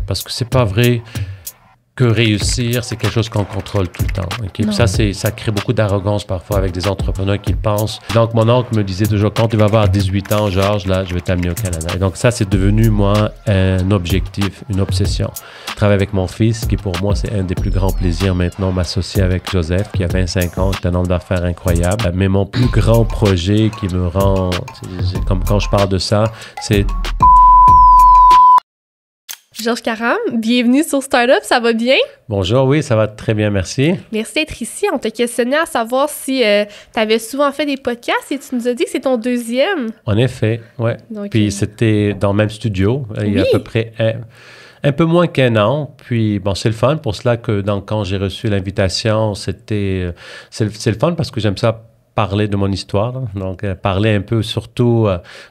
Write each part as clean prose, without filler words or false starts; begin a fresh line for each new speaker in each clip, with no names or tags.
parce que c'est pas vrai que réussir, c'est quelque chose qu'on contrôle tout le temps. Okay? Ça crée beaucoup d'arrogance parfois avec des entrepreneurs qui pensent. Donc, mon oncle me disait toujours, quand tu vas avoir 18 ans, Georges, là, je vais t'amener au Canada. Et donc, ça, c'est devenu, moi, un objectif, une obsession. Je travaille avec mon fils, qui pour moi, c'est un des plus grands plaisirs maintenant, m'associer avec Joseph, qui a 25 ans, qui a un homme d'affaires incroyable. Mais mon plus grand projet qui me rend, comme quand je parle de ça, c'est...
Georges Karam, bienvenue sur Startup, ça va bien?
Bonjour, oui, ça va très bien, merci.
Merci d'être ici. On t'a questionné à savoir si tu avais souvent fait des podcasts et tu nous as dit que c'est ton deuxième.
En effet, oui. Puis c'était dans le même studio, il y a à peu près un peu moins qu'un an. Puis bon, c'est le fun pour cela que quand j'ai reçu l'invitation, c'est le fun parce que j'aime ça parler de mon histoire, là. Donc parler un peu surtout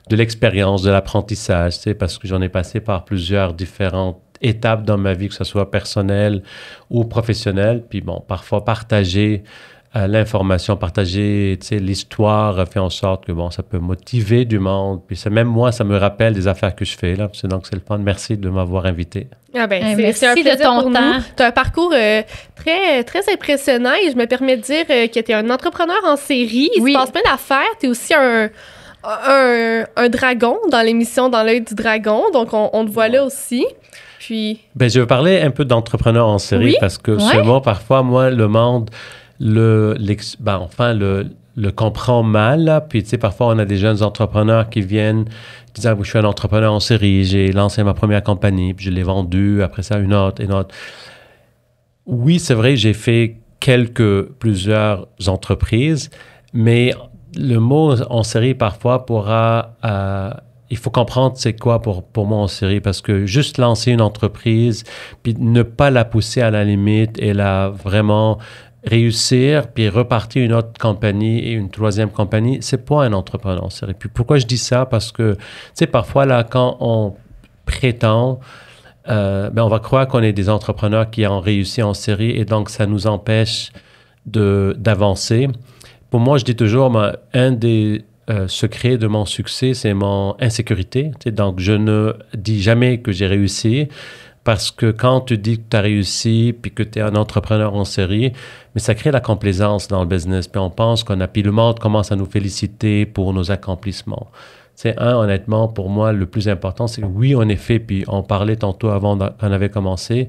de l'expérience, de l'apprentissage, tu sais, parce que j'en ai passé par plusieurs différentes étapes dans ma vie, que ce soit personnelle ou professionnelle. Puis bon, parfois partager l'information, partager, tu sais, l'histoire fait en sorte que bon, ça peut motiver du monde. Puis même moi, ça me rappelle des affaires que je fais là. Donc c'est le fun. Merci de m'avoir invité.
Ah ben,
merci
un plaisir
de ton
pour
temps.
Tu as un parcours très, très impressionnant et je me permets de dire que tu es un entrepreneur en série. Il se passe plein d'affaires. Tu es aussi un dragon dans l'émission Dans l'œil du dragon. Donc, on te voit là aussi. Puis...
Ben, je vais parler un peu d'entrepreneur en série parce que seulement parfois, moi, le monde le comprend mal. Là. Puis, tu sais, parfois, on a des jeunes entrepreneurs qui viennent disant, je suis un entrepreneur en série, j'ai lancé ma première compagnie, puis je l'ai vendue, après ça, une autre. Oui, c'est vrai, j'ai fait plusieurs entreprises, mais le mot en série, parfois, il faut comprendre c'est quoi pour moi en série, parce que juste lancer une entreprise, puis ne pas la pousser à la limite et la vraiment réussir, puis repartir une autre compagnie et une troisième compagnie, c'est pas un entrepreneur en série. Puis pourquoi je dis ça? Parce que, tu sais, parfois, là, quand on prétend, on va croire qu'on est des entrepreneurs qui ont réussi en série et donc ça nous empêche d'avancer. Pour moi, je dis toujours, un des secrets de mon succès, c'est mon insécurité. Tu sais, donc, je ne dis jamais que j'ai réussi, parce que quand tu dis que tu as réussi puis que tu es un entrepreneur en série, mais ça crée la complaisance dans le business. Puis on pense puis le monde commence à nous féliciter pour nos accomplissements. C'est honnêtement, pour moi, le plus important, c'est que oui, en effet, puis on parlait tantôt avant qu'on avait commencé,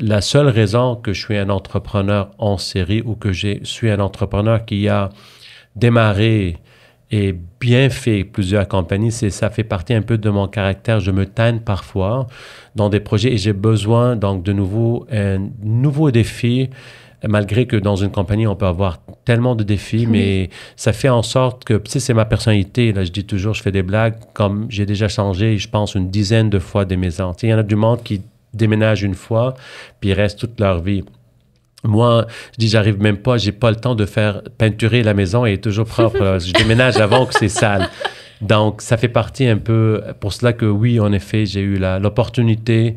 la seule raison que je suis un entrepreneur en série ou que je suis un entrepreneur qui a démarré et bien fait plusieurs compagnies, ça fait partie un peu de mon caractère. Je me tanne parfois dans des projets et j'ai besoin donc de un nouveau défi, malgré que dans une compagnie, on peut avoir tellement de défis, mais ça fait en sorte que, tu sais, c'est ma personnalité. Là, je dis toujours, je fais des blagues, comme j'ai déjà changé, je pense, une dizaine de fois des maisons. Tu sais, il y en a du monde qui déménage une fois, puis ils restent toute leur vie. Moi, je dis, j'arrive même pas, j'ai pas le temps de faire peinturer la maison, elle est toujours propre. Je déménage avant que c'est sale. Donc, ça fait partie un peu, pour cela que oui, en effet, j'ai eu l'opportunité,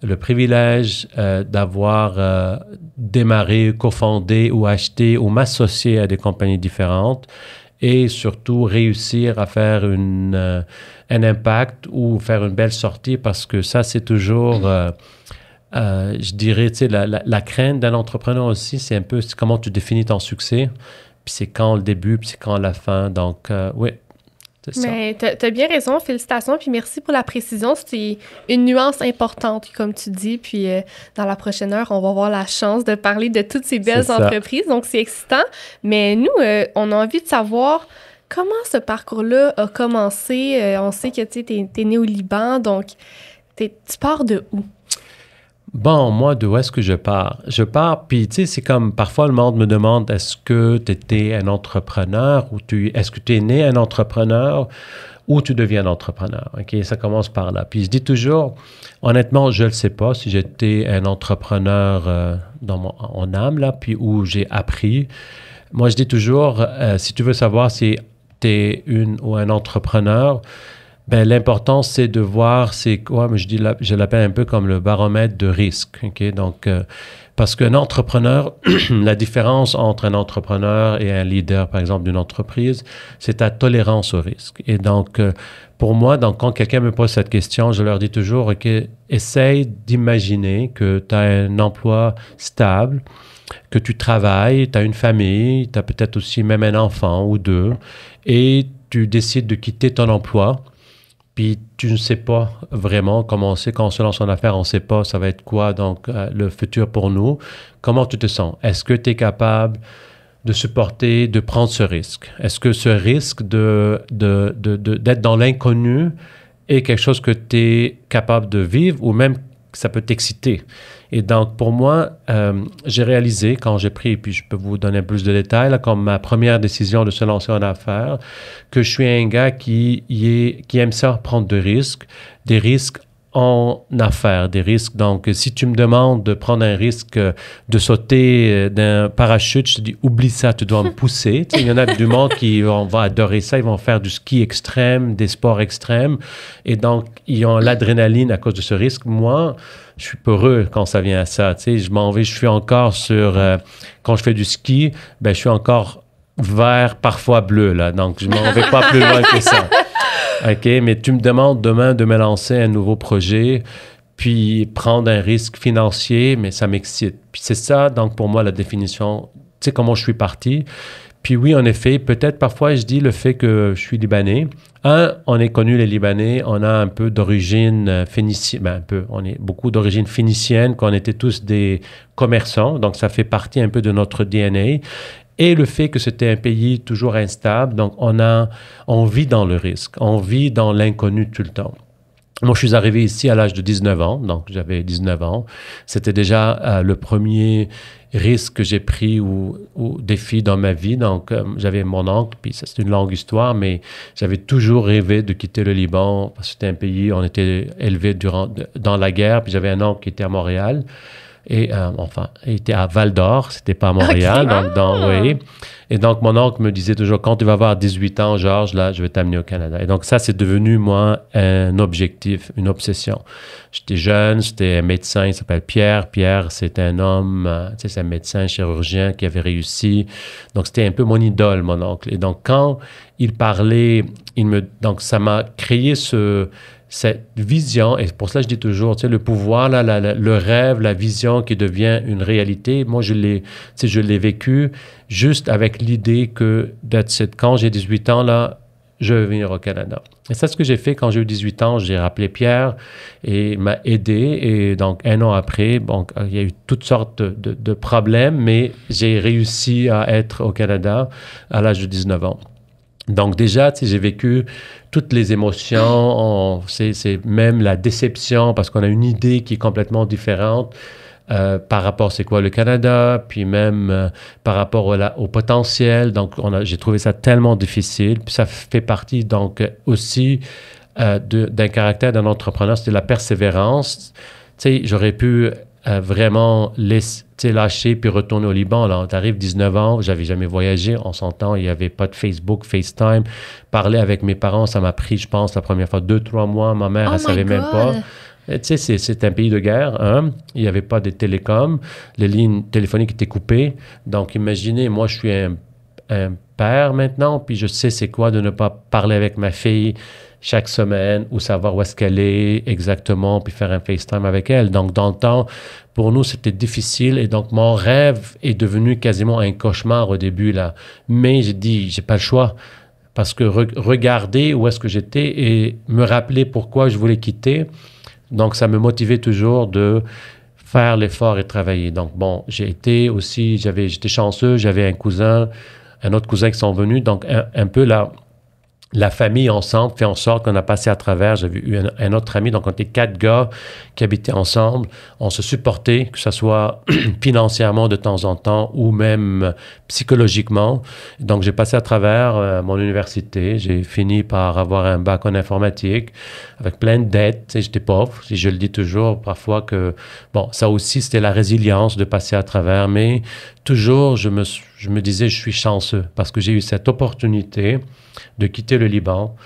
le privilège d'avoir démarré, cofondé ou acheté ou m'associer à des compagnies différentes et surtout réussir à faire un impact ou faire une belle sortie, parce que ça, c'est toujours... je dirais, tu sais, la crainte d'un entrepreneur aussi, c'est un peu comment tu définis ton succès, puis c'est quand le début, puis c'est quand la fin. Donc, oui, c'est ça.
Mais t'as bien raison, félicitations, puis merci pour la précision. C'est une nuance importante, comme tu dis, puis dans la prochaine heure, on va avoir la chance de parler de toutes ces belles entreprises, donc c'est excitant. Mais nous, on a envie de savoir comment ce parcours-là a commencé. On sait que tu es né au Liban, donc tu pars de où?
Bon, moi, d'où est-ce que je pars? Je pars, puis tu sais, c'est comme, parfois le monde me demande, est-ce que tu étais un entrepreneur ou est-ce que tu es né un entrepreneur ou tu deviens un entrepreneur? OK, ça commence par là. Puis je dis toujours, honnêtement, je ne le sais pas si j'étais un entrepreneur en âme, là, puis où j'ai appris. Moi, je dis toujours, si tu veux savoir si tu es une ou un entrepreneur, Ben, l'important, c'est de voir, c'est quoi, je l'appelle un peu comme le baromètre de risque. Okay? Donc, parce qu'un entrepreneur, la différence entre un entrepreneur et un leader, par exemple, d'une entreprise, c'est ta tolérance au risque. Et donc, pour moi, donc, quand quelqu'un me pose cette question, je leur dis toujours, OK, essaye d'imaginer que tu as un emploi stable, que tu travailles, tu as une famille, tu as peut-être aussi même un enfant ou deux, et tu décides de quitter ton emploi. Puis tu ne sais pas vraiment comment c'est, quand on se lance en affaires, on ne sait pas ça va être quoi, donc le futur pour nous. Comment tu te sens? Est-ce que tu es capable de supporter, de prendre ce risque? Est-ce que ce risque d'être dans l'inconnu est quelque chose que tu es capable de vivre ou même que ça peut t'exciter? Et donc, pour moi, j'ai réalisé quand j'ai pris, puis je peux vous donner plus de détails, là, comme ma première décision de se lancer en affaires, que je suis un gars qui aime ça prendre des risques en affaires, des risques. Donc, si tu me demandes de prendre un risque de sauter d'un parachute, je te dis, oublie ça, tu dois me pousser. Tu sais, il y en a du monde qui vont adorer ça, ils vont faire du ski extrême, des sports extrêmes, et donc, ils ont l'adrénaline à cause de ce risque. Moi, je suis peureux quand ça vient à ça. Tu sais, je suis encore quand je fais du ski, ben, je suis encore vert, parfois bleu, là. Donc, je m'en vais pas plus loin que ça. OK, mais tu me demandes demain de me lancer un nouveau projet, puis prendre un risque financier, mais ça m'excite. Puis c'est ça, donc, pour moi, la définition, tu sais, comment je suis parti. Puis oui, en effet, peut-être parfois, je dis le fait que je suis Libanais. On est connu, les Libanais, on a un peu d'origine phénicienne, ben un peu, on est beaucoup d'origine phénicienne, qu'on était tous des commerçants, donc ça fait partie un peu de notre DNA. Et le fait que c'était un pays toujours instable, donc on vit dans le risque, on vit dans l'inconnu tout le temps. Moi, je suis arrivé ici à l'âge de 19 ans, donc j'avais 19 ans. C'était déjà le premier risque que j'ai pris ou défi dans ma vie. Donc, j'avais mon oncle, puis ça, c'est une longue histoire, mais j'avais toujours rêvé de quitter le Liban, parce que c'était un pays, on était élevé dans la guerre, puis j'avais un oncle qui était à Montréal. Et il était à Val-d'Or, c'était pas à Montréal.
Okay.
Donc, oui. Et donc, mon oncle me disait toujours, quand tu vas avoir 18 ans, Georges, là, je vais t'amener au Canada. Et donc, ça, c'est devenu, moi, un objectif, une obsession. J'étais jeune, c'était un médecin, il s'appelle Pierre. Pierre, c'est un homme, tu sais, c'est un médecin chirurgien qui avait réussi. Donc, c'était un peu mon idole, mon oncle. Et donc, quand il parlait, donc, ça m'a créé cette vision, et pour ça je dis toujours, tu sais, le pouvoir, là, le rêve, la vision qui devient une réalité, moi je l'ai vécu juste avec l'idée que quand j'ai 18 ans, là, je vais venir au Canada. Et c'est ce que j'ai fait quand j'ai eu 18 ans, j'ai rappelé Pierre et il m'a aidé, et donc un an après, bon, il y a eu toutes sortes de problèmes, mais j'ai réussi à être au Canada à l'âge de 19 ans. Donc déjà, tu sais, j'ai vécu toutes les émotions, c'est même la déception parce qu'on a une idée qui est complètement différente par rapport c'est quoi le Canada, puis même par rapport au potentiel. Donc j'ai trouvé ça tellement difficile. Puis ça fait partie donc aussi d'un caractère d'un entrepreneur, c'était la persévérance. Tu sais, j'aurais pu vraiment lâcher puis retourner au Liban. Là, on arrive 19 ans, j'avais jamais voyagé, on s'entend, il n'y avait pas de Facebook, FaceTime. Parler avec mes parents, ça m'a pris, je pense, la première fois 2-3 mois. Ma mère, elle savait même pas. Tu sais, c'est un pays de guerre, hein? Il n'y avait pas de télécoms, les lignes téléphoniques étaient coupées. Donc, imaginez, moi, je suis un père maintenant, puis je sais c'est quoi de ne pas parler avec ma fille chaque semaine ou savoir où est-ce qu'elle est exactement, puis faire un FaceTime avec elle. Donc, dans le temps, pour nous, c'était difficile. Et donc, mon rêve est devenu quasiment un cauchemar au début, là. Mais j'ai dit, j'ai pas le choix. Parce que regarder où est-ce que j'étais et me rappeler pourquoi je voulais quitter, donc ça me motivait toujours de faire l'effort et travailler. Donc, bon, j'étais chanceux, j'avais un autre cousin qui sont venus, donc un peu là. La famille ensemble fait en sorte qu'on a passé à travers. J'avais eu un autre ami, donc on était 4 gars qui habitaient ensemble. On se supportait, que ce soit financièrement de temps en temps ou même psychologiquement. Donc j'ai passé à travers mon université. J'ai fini par avoir un bac en informatique avec plein de dettes. J'étais pauvre. Je le dis toujours parfois que, bon, ça aussi c'était la résilience de passer à travers. Mais toujours, je me disais, je suis chanceux parce que j'ai eu cette opportunité de quitter le Liban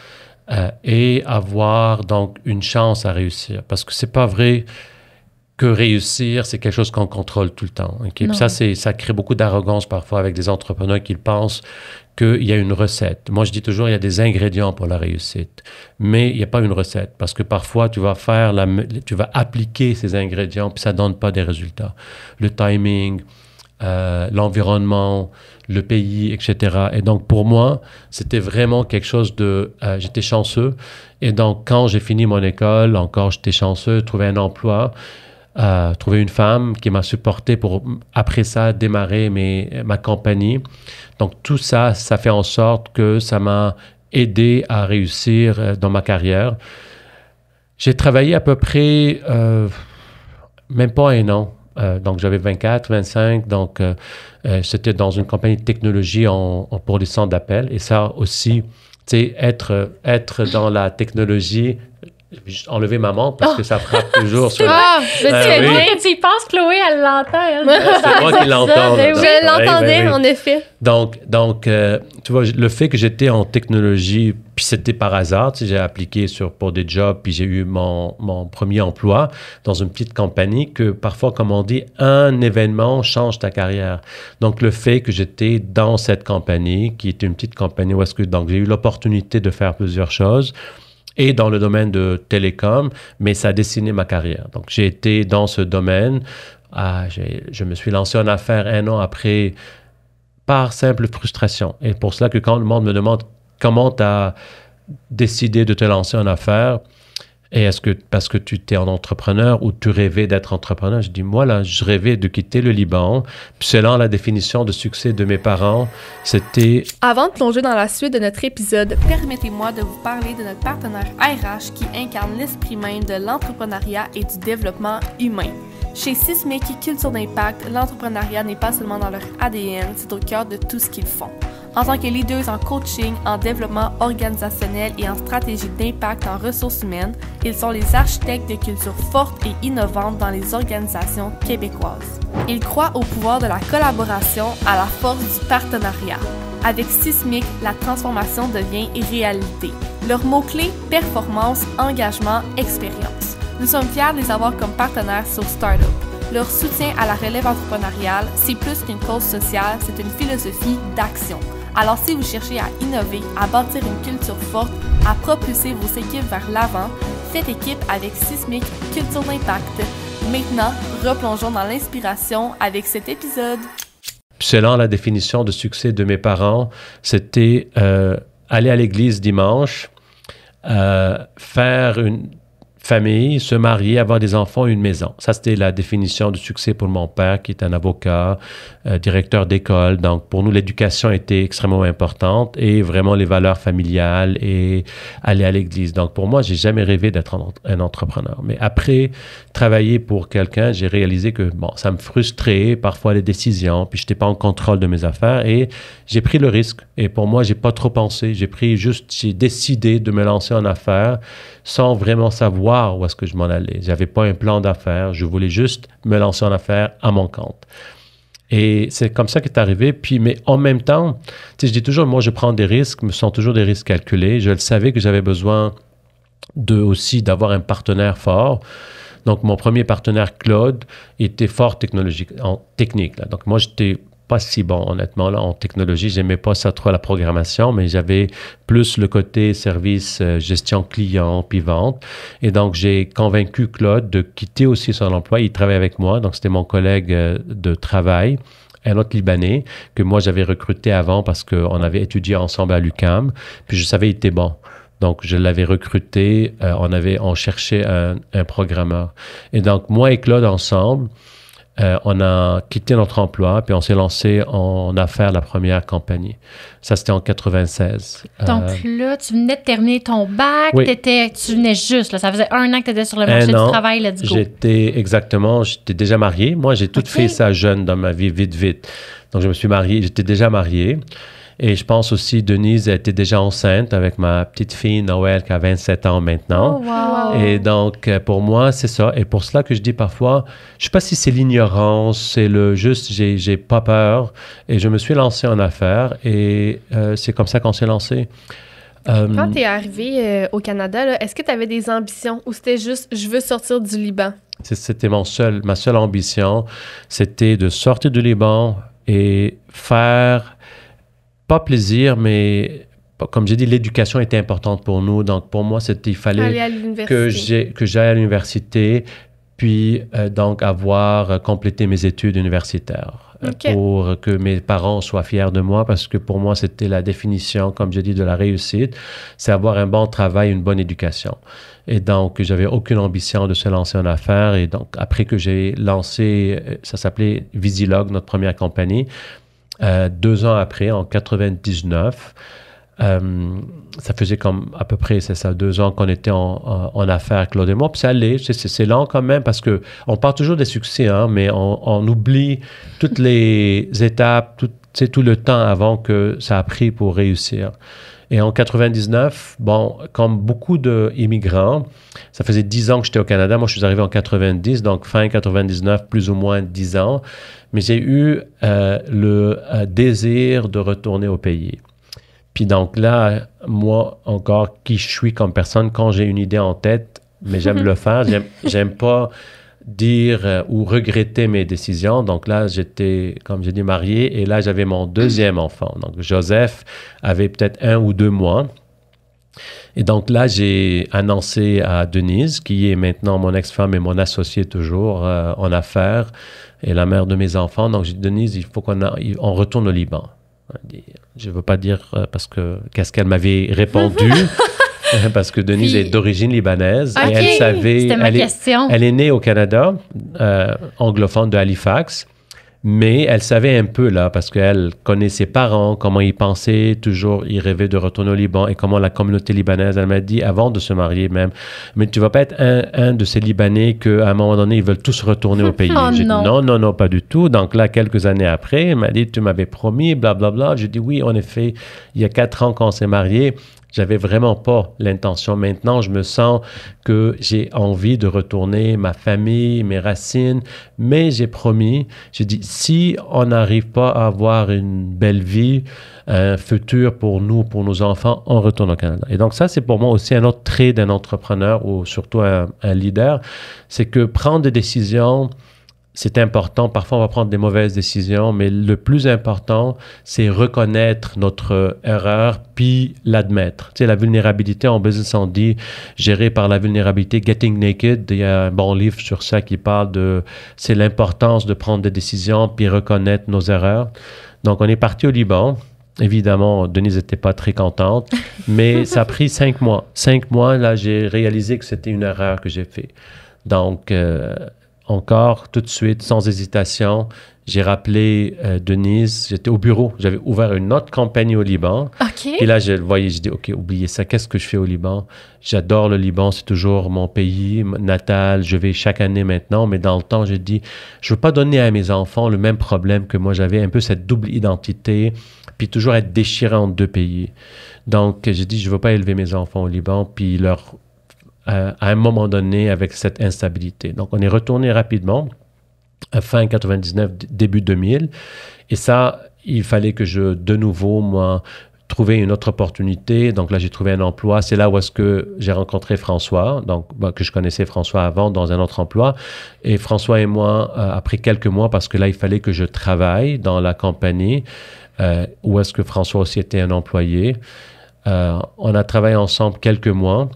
et avoir donc une chance à réussir. Parce que c'est pas vrai que réussir, c'est quelque chose qu'on contrôle tout le temps. Okay? Puis ça crée beaucoup d'arrogance parfois avec des entrepreneurs qui pensent qu'il y a une recette. Moi, je dis toujours, il y a des ingrédients pour la réussite, mais il n'y a pas une recette. Parce que parfois, tu vas appliquer ces ingrédients, puis ça ne donne pas des résultats. Le timing, l'environnement, le pays, etc. Et donc, pour moi, c'était vraiment quelque chose de... j'étais chanceux. Et donc, quand j'ai fini mon école, encore, j'étais chanceux, trouver un emploi, trouver une femme qui m'a supporté pour, après ça, démarrer ma compagnie. Donc, tout ça, ça fait en sorte que ça m'a aidé à réussir dans ma carrière. J'ai travaillé à peu près même pas un an. Donc, j'avais 24, 25. Donc, c'était dans une compagnie de technologie pour les centres d'appel. Et ça aussi, tu sais, être dans la technologie... J'ai enlevé ma montre parce que ça frappe toujours sur...
Tu y penses, Chloé, elle l'entend.
C'est moi qui l'entends.
Je l'entendais, en effet.
Donc tu vois, le fait que j'étais en technologie, puis c'était par hasard, tu sais, j'ai appliqué pour des jobs, puis j'ai eu mon premier emploi dans une petite compagnie que parfois, comme on dit, un événement change ta carrière. Donc, le fait que j'étais dans cette compagnie, qui est une petite compagnie, donc j'ai eu l'opportunité de faire plusieurs choses, et dans le domaine de télécom, mais ça a dessiné ma carrière. Donc, j'ai été dans ce domaine. Je me suis lancé en affaires 1 an après, par simple frustration. Et pour cela que quand le monde me demande comment tu as décidé de te lancer en affaires, et est-ce que parce que tu étais un entrepreneur ou tu rêvais d'être entrepreneur? Je dis, moi, là, je rêvais de quitter le Liban. Puis selon la définition de succès de mes parents, c'était...
Avant de plonger dans la suite de notre épisode, permettez-moi de vous parler de notre partenaire RH qui incarne l'esprit même de l'entrepreneuriat et du développement humain. Chez Sismic Culture d'Impact, l'entrepreneuriat n'est pas seulement dans leur ADN, c'est au cœur de tout ce qu'ils font. En tant que leaders en coaching, en développement organisationnel et en stratégie d'impact en ressources humaines, ils sont les architectes de cultures fortes et innovantes dans les organisations québécoises. Ils croient au pouvoir de la collaboration, à la force du partenariat. Avec Sismic, la transformation devient réalité. Leurs mots-clés, performance, engagement, expérience. Nous sommes fiers de les avoir comme partenaires sur Startup. Leur soutien à la relève entrepreneuriale, c'est plus qu'une cause sociale, c'est une philosophie d'action. Alors si vous cherchez à innover, à bâtir une culture forte, à propulser vos équipes vers l'avant, faites équipe avec Sismic Culture d'Impact. Maintenant, replongeons dans l'inspiration avec cet épisode.
Selon la définition de succès de mes parents, c'était aller à l'église dimanche, faire une famille, se marier, avoir des enfants, une maison. Ça, c'était la définition de succès pour mon père, qui est un avocat, directeur d'école. Donc, pour nous, l'éducation était extrêmement importante et vraiment les valeurs familiales et aller à l'église. Donc, pour moi, j'ai jamais rêvé d'être un entrepreneur. Mais après travailler pour quelqu'un, j'ai réalisé que, bon, ça me frustrait parfois les décisions, puis je n'étais pas en contrôle de mes affaires et j'ai pris le risque. Et pour moi, j'ai pas trop pensé. J'ai décidé de me lancer en affaires sans vraiment savoir où est-ce que je m'en allais. J'avais pas un plan d'affaires. Je voulais juste me lancer en affaires à mon compte. Et c'est comme ça qu'est arrivé. Puis, mais en même temps, tu sais, je dis toujours, moi, je prends des risques, me sont toujours des risques calculés. Je le savais que j'avais besoin aussi d'avoir un partenaire fort. Donc, mon premier partenaire, Claude, était fort technique. Là. Donc, moi, j'étais pas si bon, honnêtement, là, en technologie. J'aimais pas ça trop, la programmation, mais j'avais plus le côté service, gestion client, puis vente. Et donc, j'ai convaincu Claude de quitter aussi son emploi. Il travaille avec moi, donc c'était mon collègue de travail, un autre Libanais que moi, j'avais recruté avant parce qu'on avait étudié ensemble à l'UQAM, puis je savais qu'il était bon. Donc, je l'avais recruté, on cherchait un programmeur. Et donc, moi et Claude ensemble, on a quitté notre emploi, puis on s'est lancé en affaires la première compagnie. Ça, c'était en 96.
Donc là, tu venais de terminer ton bac,
oui.
Tu venais juste, là, ça faisait 1 an que tu étais sur le marché du travail, let's go.
J'étais déjà marié. Moi, j'ai tout fait ça jeune dans ma vie, vite. Donc, je me suis marié, j'étais déjà marié. Et je pense aussi, Denise était déjà enceinte avec ma petite fille Noël qui a 27 ans maintenant.
Oh, wow.
Et donc, pour moi, c'est ça. Et pour cela que je dis parfois, je ne sais pas si c'est l'ignorance, c'est j'ai pas peur. Et je me suis lancé en affaires et c'est comme ça qu'on s'est lancé.
Quand tu es arrivé au Canada, là, est-ce que tu avais des ambitions ou c'était juste « je veux sortir du Liban » ?
C'était ma seule ambition, c'était de sortir du Liban et faire, pas plaisir, mais comme j'ai dit, l'éducation était importante pour nous. Donc, pour moi, il fallait que j'aille à l'université, puis donc avoir complété mes études universitaires. Pour que mes parents soient fiers de moi, parce que pour moi, c'était la définition, comme je dis, de la réussite, c'est avoir un bon travail, une bonne éducation. Et donc, j'avais aucune ambition de se lancer en affaires. Et donc, après que j'ai lancé, ça s'appelait Visilog, notre première compagnie, 2 ans après, en 99, ça faisait comme à peu près, c'est ça, 2 ans qu'on était en affaires, Claude et moi. Puis ça allait, c'est lent quand même parce qu'on parle toujours des succès, hein, mais on oublie toutes les étapes, tout le temps avant que ça a pris pour réussir. Et en 99, bon, comme beaucoup d'immigrants, ça faisait 10 ans que j'étais au Canada. Moi, je suis arrivé en 90, donc fin 99, plus ou moins 10 ans. Mais j'ai eu le désir de retourner au pays. Puis donc là, moi, encore, qui je suis comme personne, quand j'ai une idée en tête, mais j'aime le faire, j'aime pas dire ou regretter mes décisions. Donc là, j'étais, comme j'ai dit, marié, et là, j'avais mon 2e enfant. Donc Joseph avait peut-être 1 ou 2 mois. Et donc là, j'ai annoncé à Denise, qui est maintenant mon ex-femme et mon associée toujours en affaires, et la mère de mes enfants. Donc j'ai dit, Denise, il faut qu'on retourne au Liban. Je ne veux pas dire parce que qu'est-ce qu'elle m'avait répondu, parce que Denise est d'origine libanaise.
Okay,
et elle savait.
C'était ma question.
Elle est née au Canada, anglophone de Halifax, mais elle savait un peu là, parce qu'elle connaît ses parents, comment ils pensaient, toujours ils rêvaient de retourner au Liban et comment la communauté libanaise, elle m'a dit avant de se marier même, mais tu ne vas pas être un de ces Libanais qu'à un moment donné, ils veulent tous retourner au pays. J'ai dit non, pas du tout. Donc là, quelques années après, elle m'a dit, tu m'avais promis, blablabla. J'ai dit oui, en effet, il y a 4 ans qu'on s'est mariés. J'avais vraiment pas l'intention. Maintenant, je me sens que j'ai envie de retourner ma famille, mes racines, mais j'ai promis, j'ai dit, si on n'arrive pas à avoir une belle vie, un futur pour nous, pour nos enfants, on retourne au Canada. Et donc ça, c'est pour moi aussi un autre trait d'un entrepreneur ou surtout un leader, c'est que prendre des décisions, c'est important. Parfois, on va prendre des mauvaises décisions, mais le plus important, c'est reconnaître notre erreur puis l'admettre. Tu sais, la vulnérabilité en business, on dit, gérée par la vulnérabilité, Getting Naked. Il y a un bon livre sur ça qui parle c'est l'importance de prendre des décisions puis reconnaître nos erreurs. Donc, on est parti au Liban. Évidemment, Denise n'était pas très contente, mais ça a pris 5 mois. 5 mois, là, j'ai réalisé que c'était une erreur que j'ai faite. Donc, encore, tout de suite, sans hésitation, j'ai rappelé Denise. J'étais au bureau. J'avais ouvert une autre compagnie au Liban.
OK.
Et là, je le voyais. Je dis, OK, oubliez ça. Qu'est-ce que je fais au Liban? J'adore le Liban. C'est toujours mon pays natal. Je vais chaque année maintenant. Mais dans le temps, j'ai dit, je ne veux pas donner à mes enfants le même problème que moi. J'avais un peu cette double identité, puis toujours être déchiré entre 2 pays. Donc, j'ai dit, je ne veux pas élever mes enfants au Liban, puis à un moment donné avec cette instabilité. Donc, on est retourné rapidement, fin 99, début 2000. Et ça, il fallait que de nouveau, moi, trouver une autre opportunité. Donc là, j'ai trouvé un emploi. C'est là où est-ce que j'ai rencontré François, donc que je connaissais François avant dans un autre emploi. Et François et moi, après quelques mois, parce que là, il fallait que je travaille dans la compagnie, où est-ce que François aussi était un employé. On a travaillé ensemble quelques mois.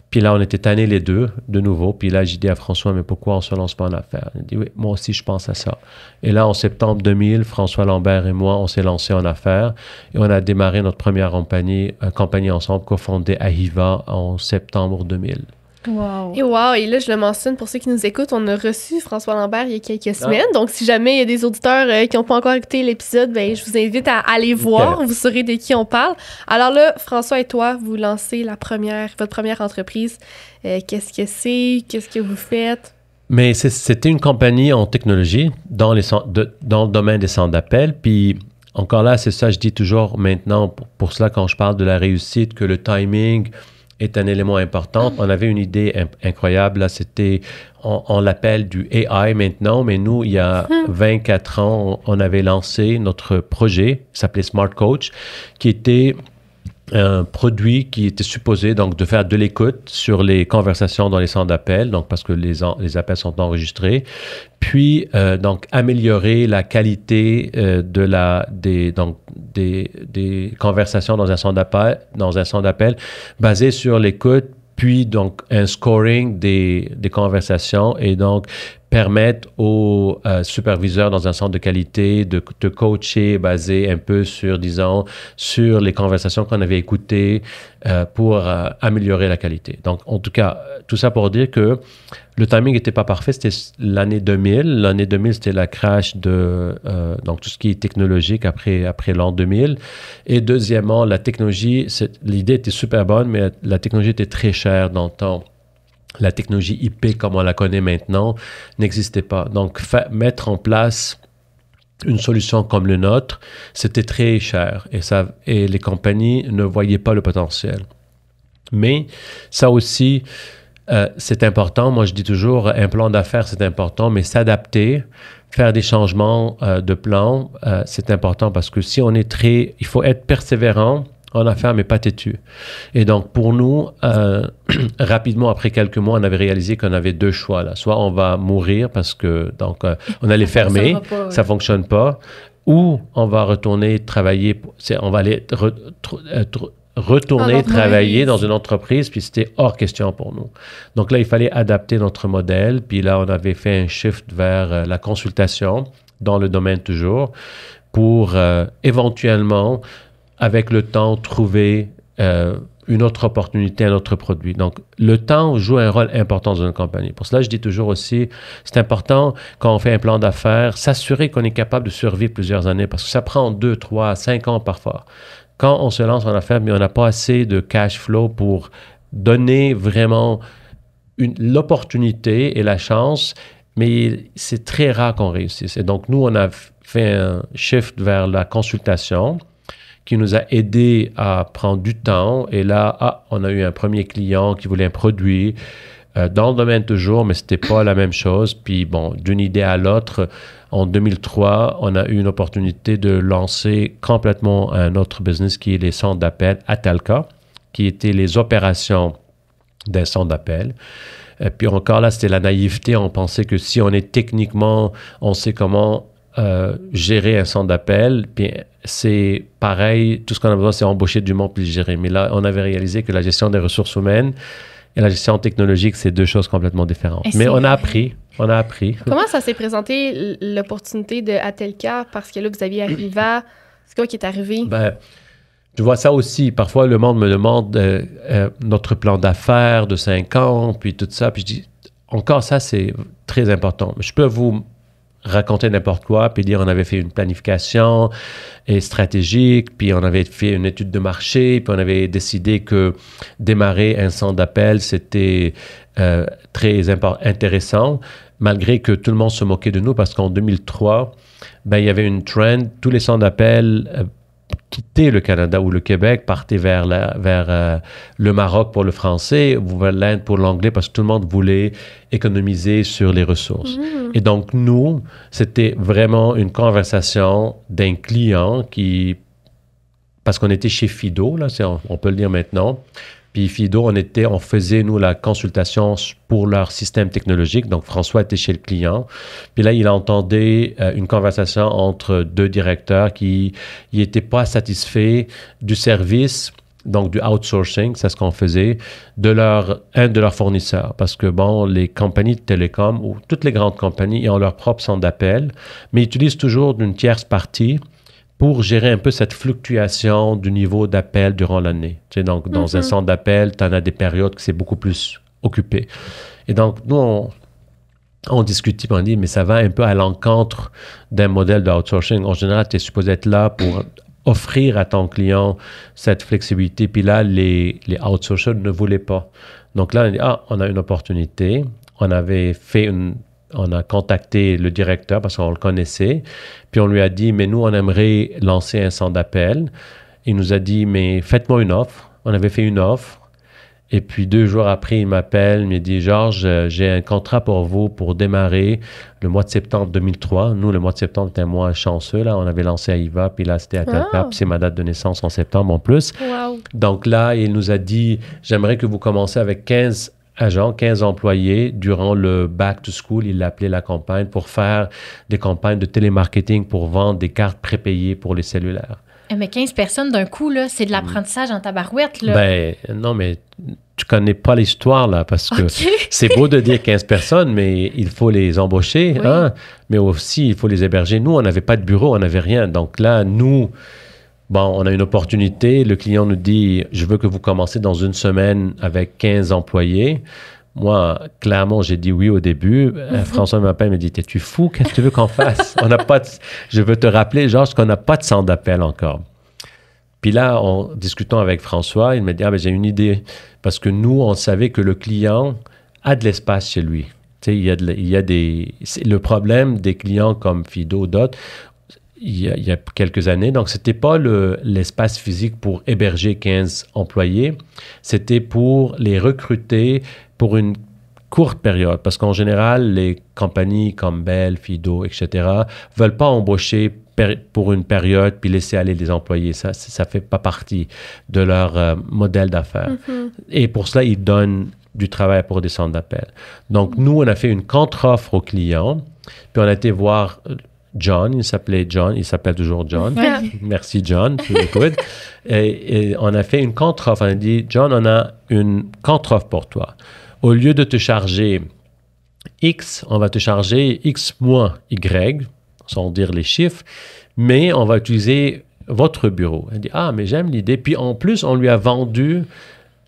Puis là, on était tannés les deux, de nouveau. Puis là, j'ai dit à François, mais pourquoi on ne se lance pas en affaires? Il dit, oui, moi aussi, je pense à ça. Et là, en septembre 2000, François Lambert et moi, on s'est lancés en affaires. Et on a démarré notre première compagnie ensemble, cofondée Ahiva en septembre 2000.
Wow. Et là, je le mentionne pour ceux qui nous écoutent, on a reçu François Lambert il y a quelques semaines. Donc, si jamais il y a des auditeurs qui n'ont pas encore écouté l'épisode, ben, je vous invite à aller voir. Vous saurez de qui on parle. Alors là, François et toi, vous lancez votre première entreprise. Qu'est-ce que c'est? Qu'est-ce que vous faites?
Mais c'était une compagnie en technologie dans le domaine des centres d'appel. Puis encore là, c'est ça, je dis toujours maintenant, pour cela, quand je parle de la réussite, que le timing est un élément important. On avait une idée incroyable. Là, on l'appelle du AI maintenant, mais nous, il y a 24 ans, on avait lancé notre projet, qui s'appelait Smart Coach, qui était un produit qui était supposé donc de faire de l'écoute sur les conversations dans les centres d'appel, donc parce que les appels sont enregistrés, puis donc améliorer la qualité des conversations dans un centre d'appel basé sur l'écoute, puis donc un scoring des conversations et donc permettre aux superviseurs dans un centre de qualité de coacher basé un peu sur, disons, sur les conversations qu'on avait écoutées pour améliorer la qualité. Donc, en tout cas, tout ça pour dire que le timing n'était pas parfait. C'était l'année 2000. L'année 2000, c'était la crash de donc tout ce qui est technologique après l'an 2000. Et deuxièmement, la technologie, l'idée était super bonne, mais la technologie était très chère dans le temps. La technologie IP, comme on la connaît maintenant, n'existait pas. Donc, mettre en place une solution comme le nôtre, c'était très cher et les compagnies ne voyaient pas le potentiel. Mais ça aussi, c'est important. Moi, je dis toujours, un plan d'affaires, c'est important, mais s'adapter, faire des changements de plan, c'est important parce que si on est il faut être persévérant en affaires, mais pas têtu. Et donc, pour nous, rapidement, après quelques mois, on avait réalisé qu'on avait deux choix. Là. Soit on va mourir parce que, donc, on allait fermer, ça ne fonctionne pas, ou on va retourner travailler, on va aller retourner travailler dans une entreprise, puis c'était hors question pour nous. Donc là, il fallait adapter notre modèle, puis là, on avait fait un shift vers la consultation, dans le domaine toujours, pour éventuellement avec le temps, trouver une autre opportunité, un autre produit. Donc, le temps joue un rôle important dans une compagnie. Pour cela, je dis toujours aussi, c'est important, quand on fait un plan d'affaires, s'assurer qu'on est capable de survivre plusieurs années, parce que ça prend 2, 3, 5 ans parfois. Quand on se lance en affaires, mais on n'a pas assez de cash flow pour donner vraiment l'opportunité et la chance, mais c'est très rare qu'on réussisse. Et donc, nous, on a fait un shift vers la consultation, qui nous a aidé à prendre du temps. Et là, on a eu un premier client qui voulait un produit dans le domaine toujours, mais ce n'était pas la même chose. Puis bon, d'une idée à l'autre, en 2003, on a eu une opportunité de lancer complètement un autre business qui est les centres d'appel Atalka, qui étaient les opérations d'un centre d'appel. Puis encore là, c'était la naïveté. On pensait que si on est techniquement, on sait comment gérer un centre d'appel, puis c'est pareil, tout ce qu'on a besoin, c'est embaucher du monde puis le gérer. Mais là, on avait réalisé que la gestion des ressources humaines et la gestion technologique, c'est deux choses complètement différentes. Mais on a appris.
Comment ça s'est présenté, l'opportunité de Atelka? Parce que là, vous aviez Arriva. C'est quoi qui est arrivé?
Ben, je vois ça aussi. Parfois, le monde me demande notre plan d'affaires de 5 ans, puis tout ça. Puis je dis, encore ça, c'est très important. Je peux vous raconter n'importe quoi, puis dire on avait fait une planification stratégique, puis on avait fait une étude de marché, puis on avait décidé que démarrer un centre d'appel, c'était très intéressant, malgré que tout le monde se moquait de nous, parce qu'en 2003, ben, il y avait une trend, tous les centres d'appel quitter le Canada ou le Québec, partaient vers le Maroc pour le français, ou vers l'Inde pour l'anglais, parce que tout le monde voulait économiser sur les ressources. Et donc, nous, c'était vraiment une conversation d'un client parce qu'on était chez Fido, là, on peut le dire maintenant, puis Fido, on faisait, nous, la consultation pour leur système technologique. Donc, François était chez le client. Puis là, il entendait une conversation entre deux directeurs qui n'étaient pas satisfaits du service, donc du outsourcing, c'est ce qu'on faisait, un de leurs fournisseurs. Parce que, bon, les compagnies de télécom, ou toutes les grandes compagnies, ils ont leur propre centre d'appel, mais ils utilisent toujours d'une tierce partie pour gérer un peu cette fluctuation du niveau d'appel durant l'année. Tu sais, donc, dans un centre d'appel, tu en as des périodes que c'est beaucoup plus occupé. Et donc, nous, on discute, on dit, mais ça va un peu à l'encontre d'un modèle d'outsourcing. En général, tu es supposé être là pour offrir à ton client cette flexibilité. Puis là, les outsourcers ne voulaient pas. Donc là, on dit, on a une opportunité. On a contacté le directeur parce qu'on le connaissait, puis on lui a dit, mais nous, on aimerait lancer un centre d'appel. Il nous a dit, mais faites-moi une offre. On avait fait une offre, Et puis 2 jours après, il m'appelle, il me dit « Georges, j'ai un contrat pour vous pour démarrer le mois de septembre 2003. » Nous, le mois de septembre était un mois chanceux. Là. On avait lancé Ahiva, puis là, c'était Atalka. Puis c'est ma date de naissance en septembre en plus.
Wow.
Donc là, il nous a dit « J'aimerais que vous commenciez avec 15 agents, 15 employés durant le back to school. » Il l'appelait la campagne pour faire des campagnes de télémarketing pour vendre des cartes prépayées pour les cellulaires.
Mais 15 personnes d'un coup, là, c'est de l'apprentissage en tabarouette, là.
Ben, non, mais tu connais pas l'histoire, là, parce que c'est beau de dire 15 personnes, mais il faut les embaucher, hein? Mais aussi, il faut les héberger. Nous, on n'avait pas de bureau, on n'avait rien. Donc là, nous, bon, on a une opportunité. Le client nous dit, je veux que vous commenciez dans 1 semaine avec 15 employés. Moi, clairement, j'ai dit oui au début. François m'appelle et me dit, t'es-tu fou? Qu'est-ce que tu veux qu'on fasse? On n'a pas je veux te rappeler, Georges, qu'on n'a pas de centre d'appel encore. Puis là, en discutant avec François, il me dit, j'ai une idée. Parce que nous, on savait que le client a de l'espace chez lui. Tu sais, il y a le problème des clients comme Fido, d'autres, il y a quelques années. Donc, c'était pas l'espace physique pour héberger 15 employés. C'était pour les recruter pour une courte période. Parce qu'en général, les compagnies comme Bell, Fido, etc., veulent pas embaucher pour une période puis laisser aller les employés. Ça fait pas partie de leur modèle d'affaires. Et pour cela, ils donnent du travail pour des centres d'appel. Donc, nous, on a fait une contre-offre aux clients. Puis, on a été voir John. Il s'appelait John. Il s'appelle toujours John. Merci, John. Tu m'écoutes. Et on a fait une contre-offre. On a dit, John, on a une contre-offre pour toi. Au lieu de te charger X, on va te charger X moins Y, sans dire les chiffres, mais on va utiliser votre bureau. Elle dit, mais j'aime l'idée. Puis en plus, on lui a vendu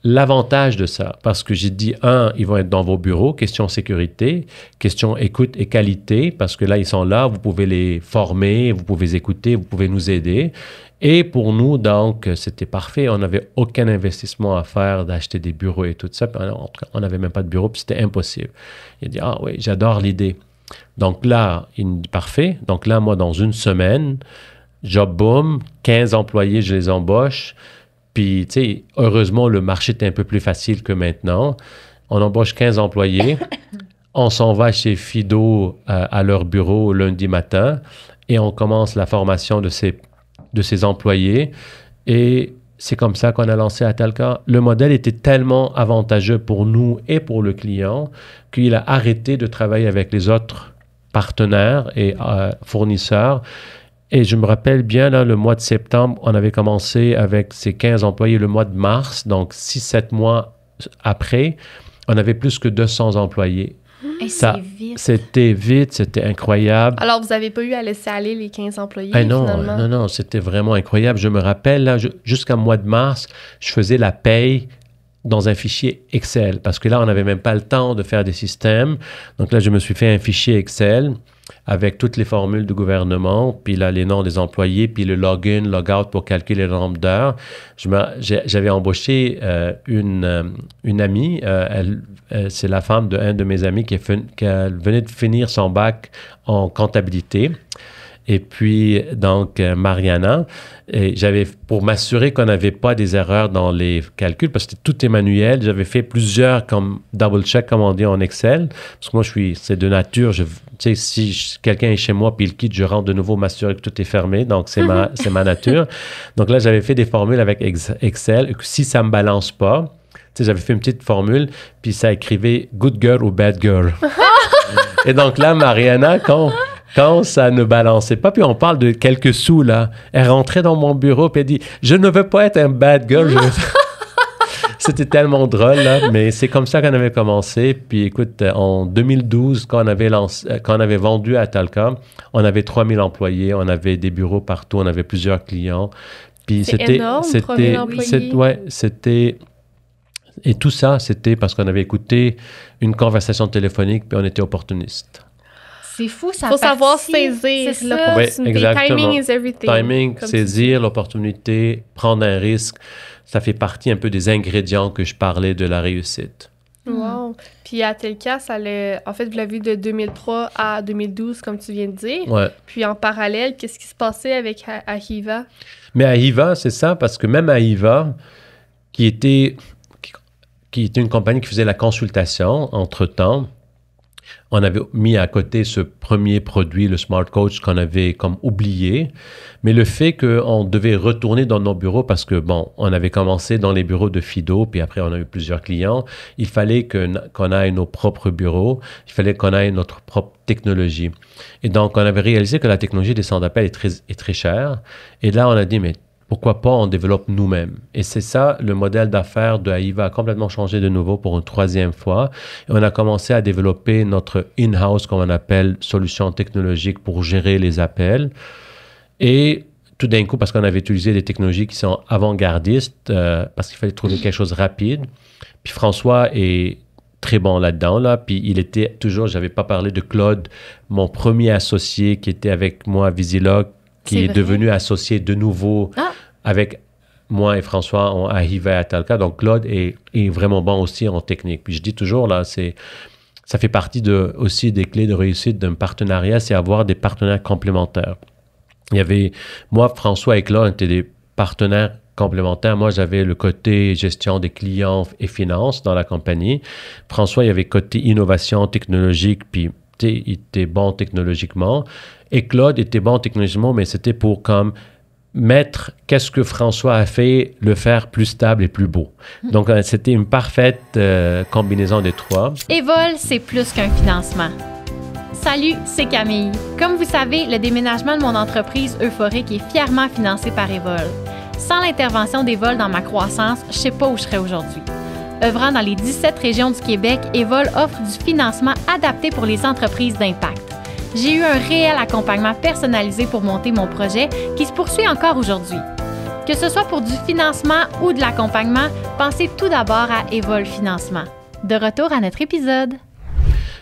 l'avantage de ça, parce que j'ai dit, ils vont être dans vos bureaux, question sécurité, question écoute et qualité, parce que là, ils sont là, vous pouvez les former, vous pouvez les écouter, vous pouvez nous aider. Et pour nous, donc, c'était parfait. On n'avait aucun investissement à faire d'acheter des bureaux et tout ça. On n'avait même pas de bureau, puis c'était impossible. Il a dit, oui, j'adore l'idée. Donc là, il me dit, parfait. Donc là, moi, dans 1 semaine, job boom, 15 employés, je les embauche. Puis, tu sais, heureusement, le marché est un peu plus facile que maintenant. On embauche 15 employés. On s'en va chez Fido à leur bureau lundi matin et on commence la formation de ces employés. Et c'est comme ça qu'on a lancé Atalka. Le modèle était tellement avantageux pour nous et pour le client qu'il a arrêté de travailler avec les autres partenaires et fournisseurs. Et je me rappelle bien, là, le mois de septembre, on avait commencé avec ces 15 employés le mois de mars. Donc, 6-7 mois après, on avait plus que 200 employés. C'était vite, c'était incroyable.
Alors, vous n'avez pas eu à laisser aller les 15 employés, finalement?
Non, c'était vraiment incroyable. Je me rappelle, là, jusqu'à mois de mars, je faisais la paye dans un fichier Excel, parce que là, on n'avait même pas le temps de faire des systèmes. Donc là, je me suis fait un fichier Excel avec toutes les formules du gouvernement, puis là, les noms des employés, puis le login, logout pour calculer le nombre d'heures. J'avais embauché une amie, c'est la femme d'un de mes amis qui venait de finir son bac en comptabilité. Et puis, donc, Mariana, et pour m'assurer qu'on n'avait pas des erreurs dans les calculs, parce que tout est manuel, j'avais fait plusieurs comme double-check, comme on dit en Excel, parce que moi, c'est de nature, tu sais, si quelqu'un est chez moi puis il quitte, je rentre de nouveau m'assurer que tout est fermé, donc c'est ma nature. Donc là, j'avais fait des formules avec Excel, et si ça ne me balance pas, tu sais, j'avais fait une petite formule, puis ça écrivait « good girl » ou « bad girl ». Et donc là, Mariana, quand ça ne balançait pas, puis on parle de quelques sous, là, elle rentrait dans mon bureau, puis elle dit « Je ne veux pas être un bad girl. » C'était tellement drôle, là, mais c'est comme ça qu'on avait commencé. Puis écoute, en 2012, quand on avait vendu à Atalka, on avait 3000 employés, on avait des bureaux partout, on avait plusieurs clients. Puis
c'est énorme, 3000 employés.
C'était... Et tout ça, c'était parce qu'on avait écouté une conversation téléphonique, puis on était opportuniste.
C'est fou, ça.
Il faut savoir saisir l'opportunité.
Oui, exactement.
Timing is everything.
Timing, saisir l'opportunité, prendre un risque, ça fait partie un peu des ingrédients que je parlais de la réussite.
Wow. Puis à Atalka, en fait, vous l'avez vu de 2003 à 2012, comme tu viens de dire.
Ouais.
Puis en parallèle, qu'est-ce qui se passait avec Ahiva? Mais
Ahiva, c'est ça, parce que même Ahiva, qui était qui était une compagnie qui faisait la consultation. Entre-temps, on avait mis à côté ce premier produit, le Smart Coach, qu'on avait comme oublié. Mais le fait qu'on devait retourner dans nos bureaux parce que, bon, on avait commencé dans les bureaux de Fido, puis après, on a eu plusieurs clients. Il fallait qu'on ait nos propres bureaux. Il fallait qu'on ait notre propre technologie. Et donc, on avait réalisé que la technologie des centres d'appel est très chère. Et là, on a dit, mais pourquoi pas on développe nous-mêmes? Et c'est ça, le modèle d'affaires de AIVA a complètement changé de nouveau pour une troisième fois. Et on a commencé à développer notre in-house, comme on appelle, solution technologique pour gérer les appels. Et tout d'un coup, parce qu'on avait utilisé des technologies qui sont avant-gardistes, parce qu'il fallait trouver quelque chose de rapide. Puis François est très bon là-dedans, là. Puis il était toujours, j'avais pas parlé de Claude, mon premier associé qui était avec moi à Visilog, qui est devenu associé de nouveau avec moi et François à AIVA et à Talca. Donc, Claude est vraiment bon aussi en technique. Puis je dis toujours, là, ça fait partie aussi des clés de réussite d'un partenariat, c'est avoir des partenaires complémentaires. Il y avait, moi, François et Claude étaient des partenaires complémentaires. Moi, j'avais le côté gestion des clients et finances dans la compagnie. François, il y avait côté innovation technologique, puis il était bon technologiquement. Et Claude était bon technologiquement, mais c'était pour comme mettre qu'est-ce que François a fait, le faire plus stable et plus beau. Donc, c'était une parfaite combinaison des trois.
Evol, c'est plus qu'un financement. Salut, c'est Camille. Comme vous savez, le déménagement de mon entreprise Euphorique est fièrement financé par Evol. Sans l'intervention d'Evol dans ma croissance, je ne sais pas où je serais aujourd'hui. Œuvrant dans les 17 régions du Québec, Evol offre du financement adapté pour les entreprises d'impact. J'ai eu un réel accompagnement personnalisé pour monter mon projet qui se poursuit encore aujourd'hui. Que ce soit pour du financement ou de l'accompagnement, pensez tout d'abord à Evol Financement. De retour à notre épisode.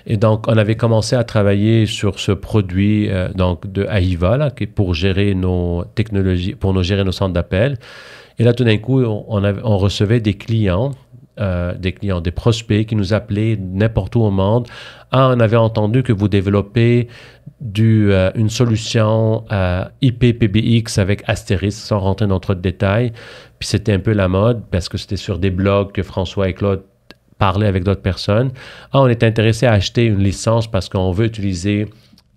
Et donc, on avait commencé à travailler sur ce produit donc de AIVA, là, qui est pour gérer nos technologies, pour gérer nos centres d'appel. Et là, tout d'un coup, on recevait des clients, des prospects qui nous appelaient n'importe où au monde. Ah, on avait entendu que vous développez une solution IP-PBX avec Astérisque, sans rentrer dans trop de détails. Puis c'était un peu la mode parce que c'était sur des blogs que François et Claude parlaient avec d'autres personnes. Ah, on est intéressé à acheter une licence parce qu'on veut utiliser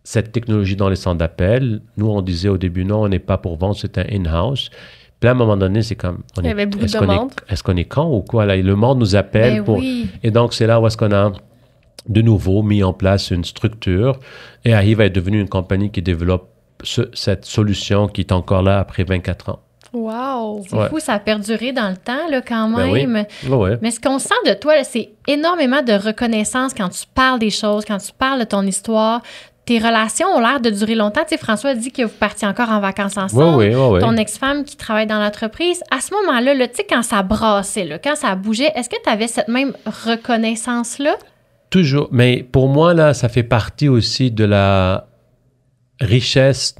cette technologie dans les centres d'appel. Nous, on disait au début, non, on n'est pas pour vendre, c'est un in-house. Puis là, à un moment donné, c'est comme...
Il y avait beaucoup de demandes.
Est-ce qu'on est con ou quoi? Là, le monde nous appelle pour...
Oui.
Et donc, c'est là où est-ce qu'on a de nouveau mis en place une structure. Et AIVA est devenue une compagnie qui développe cette solution qui est encore là après 24 ans.
Wow!
C'est fou, ça a perduré dans le temps, là, quand même.
Ben oui.
Mais ce qu'on sent de toi, là, c'est énormément de reconnaissance quand tu parles des choses, quand tu parles de ton histoire. Tes relations ont l'air de durer longtemps. Tu sais, François dit que vous partiez encore en vacances ensemble.
Oui.
Ton ex-femme qui travaille dans l'entreprise. À ce moment-là, là, tu sais, quand ça brassait, là, quand ça bougeait, est-ce que tu avais cette même reconnaissance-là?
Toujours. Mais pour moi, là, ça fait partie aussi de la richesse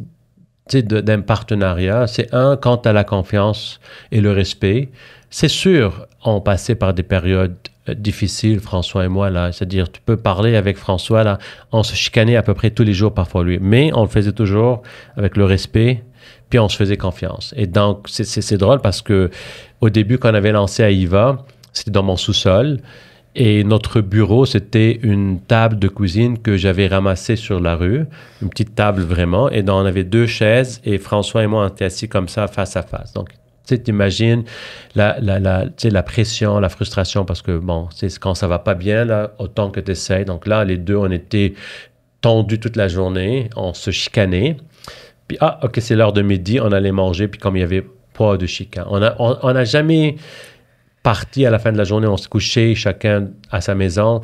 d'un partenariat. C'est quand tu as la confiance et le respect. C'est sûr, on passait par des périodes difficiles, François et moi, là. C'est-à-dire, tu peux parler avec François, là. On se chicanait à peu près tous les jours, parfois, lui. Mais on le faisait toujours avec le respect, puis on se faisait confiance. Et donc, c'est drôle parce que au début, quand on avait lancé AIVA, c'était dans mon sous-sol. Et notre bureau, c'était une table de cuisine que j'avais ramassée sur la rue, une petite table vraiment, et donc on avait 2 chaises, et François et moi, on était assis comme ça, face à face. Donc, tu sais, t'imagines la pression, la frustration, parce que, bon, quand ça va pas bien, là, autant que tu essaies. Donc là, les deux, on était tendus toute la journée, on se chicanait. Puis, OK, c'est l'heure de midi, on allait manger, puis comme il y avait pas de chicane. On n'a jamais... parti à la fin de la journée, on se couchait chacun à sa maison,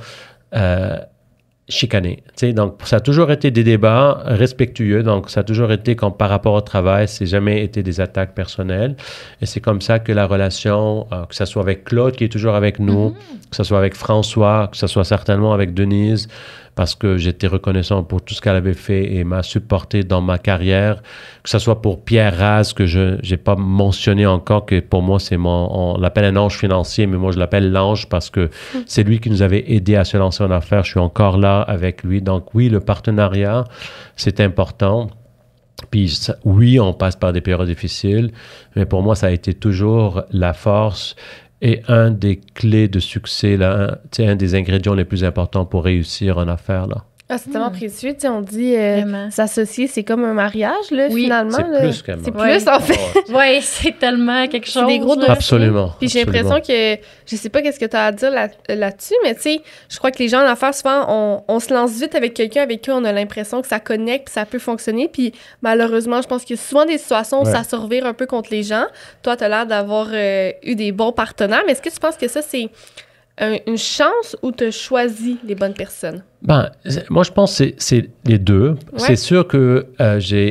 chicané. Donc, ça a toujours été des débats respectueux. Donc, ça a toujours été comme par rapport au travail, c'est jamais été des attaques personnelles. Et c'est comme ça que la relation, que ce soit avec Claude qui est toujours avec nous, que ce soit avec François, que ce soit certainement avec Denise, parce que j'étais reconnaissant pour tout ce qu'elle avait fait et m'a supporté dans ma carrière, que ce soit pour Pierre Raz, que je n'ai pas mentionné encore, que pour moi, on l'appelle un ange financier, mais moi, je l'appelle l'ange parce que c'est lui qui nous avait aidé à se lancer en affaires. Je suis encore là avec lui. Donc oui, le partenariat, c'est important. Puis oui, on passe par des périodes difficiles, mais pour moi, ça a été toujours la force est un des clés de succès, là, un des ingrédients les plus importants pour réussir en affaires, là.
Ah, c'est tellement précieux. Tu sais, on dit s'associer, c'est comme un mariage, là, finalement.
C'est plus qu'un mariage.
C'est plus, en fait.
Oui, c'est tellement quelque chose.
C'est des gros dossiers.
Absolument.
Puis j'ai l'impression que, je sais pas qu'est-ce que tu as à dire là-dessus, mais tu sais, je crois que les gens en affaires, souvent, on se lance vite avec quelqu'un avec qui on a l'impression que ça connecte, puis ça peut fonctionner. Puis malheureusement, je pense qu'il y a souvent des situations où ça se revire un peu contre les gens. Toi, tu as l'air d'avoir eu des bons partenaires, mais est-ce que tu penses que ça, c'est une chance ou tu as choisi les bonnes personnes?
Ben, moi, je pense que c'est les deux. Ouais. C'est sûr que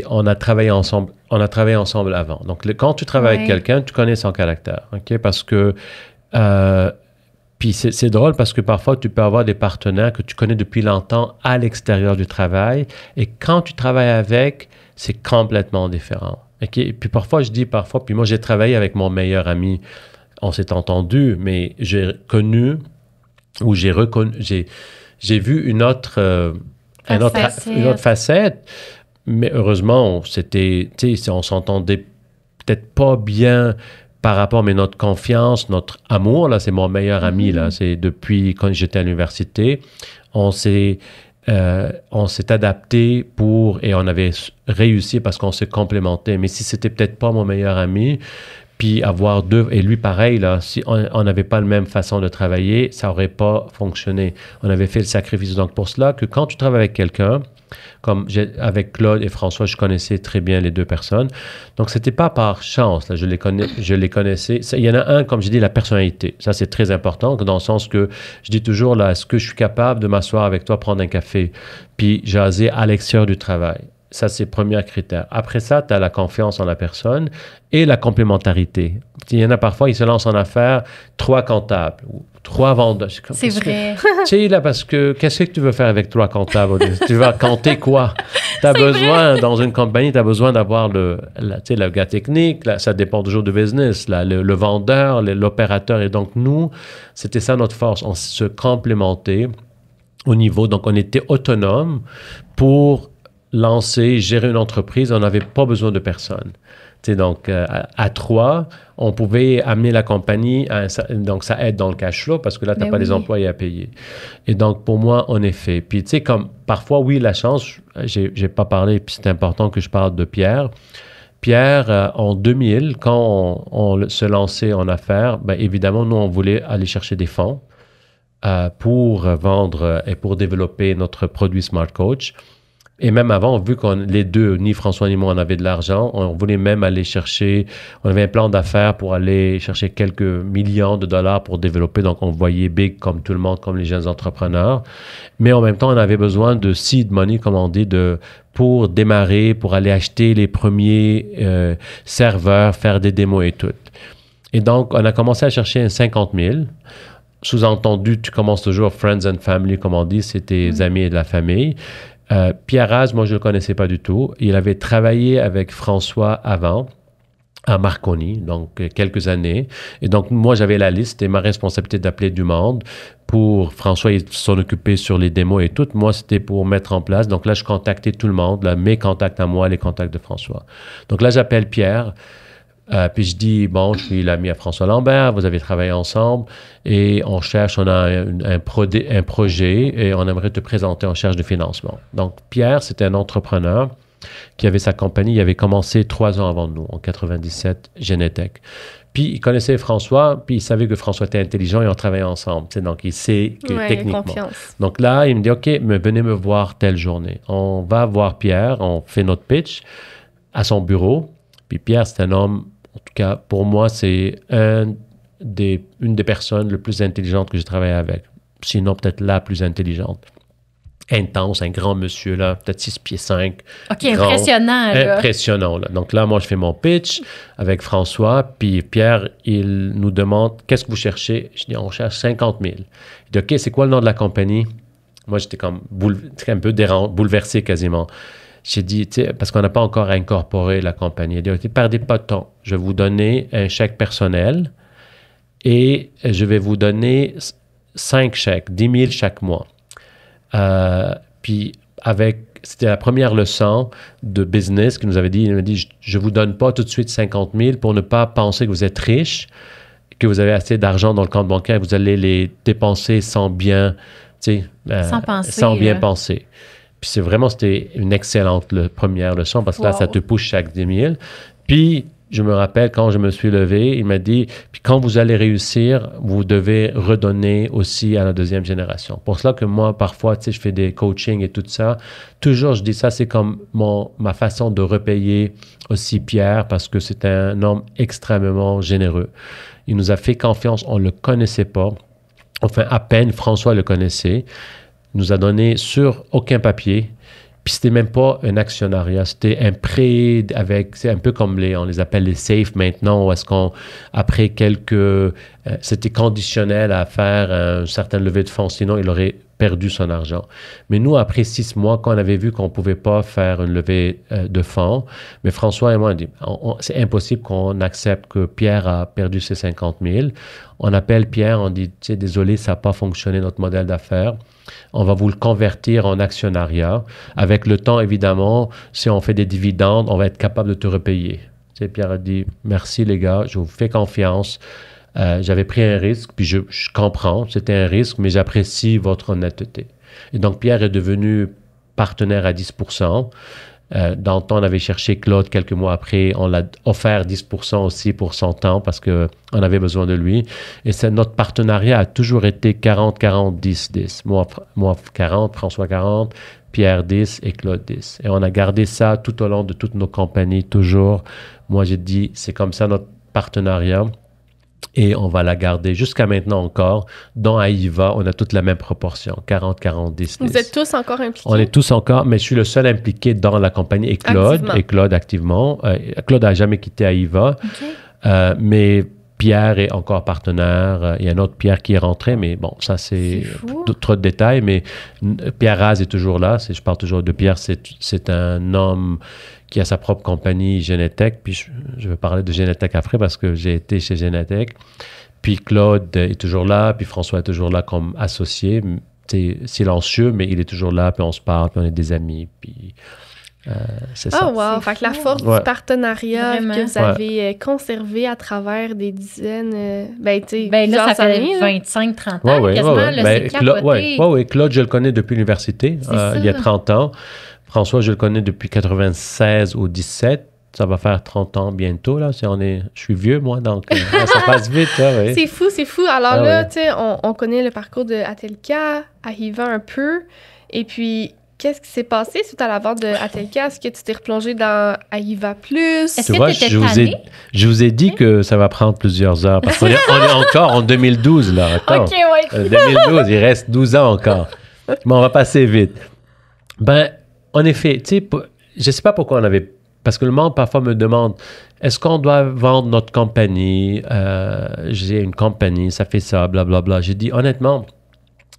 on a travaillé ensemble. On a travaillé ensemble avant. Donc, quand tu travailles avec quelqu'un, tu connais son caractère. OK? Parce que... puis c'est drôle parce que parfois, tu peux avoir des partenaires que tu connais depuis longtemps à l'extérieur du travail. Et quand tu travailles avec, c'est complètement différent. OK? Et puis parfois, puis moi, j'ai travaillé avec mon meilleur ami. On s'est entendu, mais j'ai connu ou j'ai vu une autre facette. Mais heureusement, on s'entendait peut-être pas bien par rapport, mais notre confiance, notre amour, là, c'est mon meilleur ami, là, c'est depuis quand j'étais à l'université, on s'est adapté et on avait réussi parce qu'on s'est complémenté. Mais si c'était peut-être pas mon meilleur ami, puis avoir deux, et lui pareil, là, si on n'avait pas la même façon de travailler, ça n'aurait pas fonctionné. On avait fait le sacrifice. Donc pour cela, que quand tu travailles avec quelqu'un, comme avec Claude et François, je connaissais très bien les deux personnes. Donc c'était pas par chance, là, je les connaissais. Il y en a un, comme je dis, la personnalité. Ça, c'est très important, dans le sens que je dis toujours, là, est-ce que je suis capable de m'asseoir avec toi, prendre un café, puis jaser à l'extérieur du travail? Ça, c'est le premier critère. Après ça, tu as la confiance en la personne et la complémentarité. Il y en a parfois, ils se lancent en affaires, 3 comptables ou 3 vendeurs.
C'est vrai.
Tu sais, là, parce que qu'est-ce que tu veux faire avec 3 comptables? Tu vas compter quoi? Tu as besoin, dans une compagnie, tu as besoin d'avoir le gars technique. Là, ça dépend toujours du business. Là, le vendeur, l'opérateur. Et donc, nous, c'était ça notre force. On se complémentait au niveau. Donc, on était autonome pour gérer une entreprise, on n'avait pas besoin de personne. Donc, à 3, on pouvait amener la compagnie, donc ça aide dans le cash flow parce que là, tu n'as pas les employés à payer. Et donc, pour moi, on est fait. Puis, tu sais, comme parfois, oui, la chance, j'ai pas parlé, puis c'est important que je parle de Pierre. Pierre, en 2000, quand on se lançait en affaires, bien évidemment, nous, on voulait aller chercher des fonds pour vendre et pour développer notre produit Smart Coach. Et même avant, vu qu'on les deux, ni François ni moi, on avait de l'argent, on voulait même aller chercher, on avait un plan d'affaires pour aller chercher quelques millions de dollars pour développer. Donc, on voyait big comme tout le monde, comme les jeunes entrepreneurs. Mais en même temps, on avait besoin de seed money, comme on dit, pour démarrer, pour aller acheter les premiers serveurs, faire des démos et tout. Et donc, on a commencé à chercher 50 000. Sous-entendu, tu commences toujours friends and family, comme on dit, c'est tes amis et de la famille. Pierre Raz, moi, je ne le connaissais pas du tout. Il avait travaillé avec François avant, à Marconi, donc quelques années. Et donc, moi, j'avais la liste. C'était ma responsabilité d'appeler du monde pour François s'en occuper sur les démos et tout. Moi, c'était pour mettre en place. Donc là, je contactais tout le monde, là, mes contacts à moi, les contacts de François. Donc là, j'appelle Pierre. Puis je dis, bon, je suis l'ami à François Lambert, vous avez travaillé ensemble et on a un projet et on aimerait te présenter, on cherche de financement. Donc, Pierre, c'était un entrepreneur qui avait sa compagnie, il avait commencé 3 ans avant nous, en 97, Genetech. Puis il connaissait François, puis il savait que François était intelligent et on travaillait ensemble. Donc, il sait que techniquement.
Confiance.
Donc là, il me dit, OK, venez me voir telle journée. On va voir Pierre, on fait notre pitch à son bureau. Puis Pierre, c'est un homme... En tout cas, pour moi, c'est une des personnes les plus intelligentes que j'ai travaillé avec. Sinon, peut-être la plus intelligente. Intense, un grand monsieur, là, peut-être 6 pieds 5.
OK, impressionnant. Là.
Impressionnant, là. Donc là, moi, je fais mon pitch avec François, puis Pierre, il nous demande, qu'est-ce que vous cherchez? Je dis, on cherche 50 000. Il dit, OK, c'est quoi le nom de la compagnie? Moi, j'étais comme un peu bouleversé quasiment. J'ai dit, parce qu'on n'a pas encore incorporé la compagnie. Il a dit, perdez pas de temps. Je vais vous donner un chèque personnel et je vais vous donner 5 chèques, 10 000 chaque mois. Puis, c'était la première leçon de business qu'il nous avait dit. Il m'a dit, je ne vous donne pas tout de suite 50 000 pour ne pas penser que vous êtes riche, que vous avez assez d'argent dans le compte bancaire, vous allez les dépenser sans bien, sans bien penser. Puis c'était une excellente première leçon parce que là, ça te pousse chaque 10 000. Puis, je me rappelle, quand je me suis levé, il m'a dit, puis quand vous allez réussir, vous devez redonner aussi à la deuxième génération. Pour cela que moi, parfois, je fais des coachings et tout ça. Toujours, je dis ça, c'est comme ma façon de repayer aussi Pierre parce que c'est un homme extrêmement généreux. Il nous a fait confiance, on ne le connaissait pas. Enfin, à peine, François le connaissait. Il nous a donné sur aucun papier. Puis c'était même pas un actionnariat, c'était un prêt c'est un peu comme on les appelle les safes maintenant, où est-ce après c'était conditionnel à faire un certain levée de fonds, sinon il aurait perdu son argent. Mais nous, après 6 mois, quand on avait vu qu'on ne pouvait pas faire une levée de fonds, mais François et moi, on dit, c'est impossible qu'on accepte que Pierre a perdu ses 50 000. On appelle Pierre, on dit, désolé, ça n'a pas fonctionné notre modèle d'affaires. On va vous le convertir en actionnariat. Avec le temps, évidemment, si on fait des dividendes, on va être capable de te repayer. Pierre a dit, merci les gars, je vous fais confiance. J'avais pris un risque, puis je comprends, c'était un risque, mais j'apprécie votre honnêteté. Et donc, Pierre est devenu partenaire à 10%. Dans le temps, on avait cherché Claude quelques mois après. On l'a offert 10% aussi pour son temps parce qu'on avait besoin de lui. Et notre partenariat a toujours été 40, 40, 10, 10. Moi 40, François 40, Pierre 10 et Claude 10. Et on a gardé ça tout au long de toutes nos compagnies, toujours. Moi, j'ai dit, c'est comme ça notre partenariat. Et on va la garder jusqu'à maintenant encore. Dans AIVA, on a toute la même proportion, 40, 40, 10, 10.
Vous êtes tous encore impliqués?
On est tous encore, mais je suis le seul impliqué dans la compagnie. Et Claude activement. Claude n'a jamais quitté AIVA. Okay. Mais Pierre est encore partenaire. Il y a un autre Pierre qui est rentré, mais bon, ça c'est trop de détails. Mais Pierre Raz est toujours là. Je parle toujours de Pierre. C'est un homme qui a sa propre compagnie Genetec. Puis je vais parler de Genetec après parce que j'ai été chez Genetec. Puis Claude est toujours là. Puis François est toujours là comme associé. C'est silencieux, mais il est toujours là. Puis on se parle. Puis on est des amis. Puis c'est ça.
Oh wow! Fait que la force du partenariat que vous avez conservé à travers des dizaines...
là, ça fait 25-30 ans quasiment. C'est capoté.
Oui, Claude, je le connais depuis l'université. Il y a 30 ans. François, je le connais depuis 96 ou 17. Ça va faire 30 ans bientôt, là. Je suis vieux, moi, donc ça passe vite. Ouais.
C'est fou. Alors tu sais, on connaît le parcours de Atelka, AIVA un peu. Et puis, qu'est-ce qui s'est passé suite à la vente de Atelka? Est-ce que tu t'es replongé dans AIVA Plus?
Est-ce que tu étais tanné?
Je vous ai dit que ça va prendre plusieurs heures. Parce qu'on est encore en 2012, là. Attends.
OK, ouais.
2012, il reste 12 ans encore. Mais on va passer vite. En effet, tu sais, je ne sais pas pourquoi on avait... Parce que le monde, parfois, me demande, est-ce qu'on doit vendre notre compagnie? J'ai une compagnie, ça fait ça, blablabla. J'ai dit, honnêtement,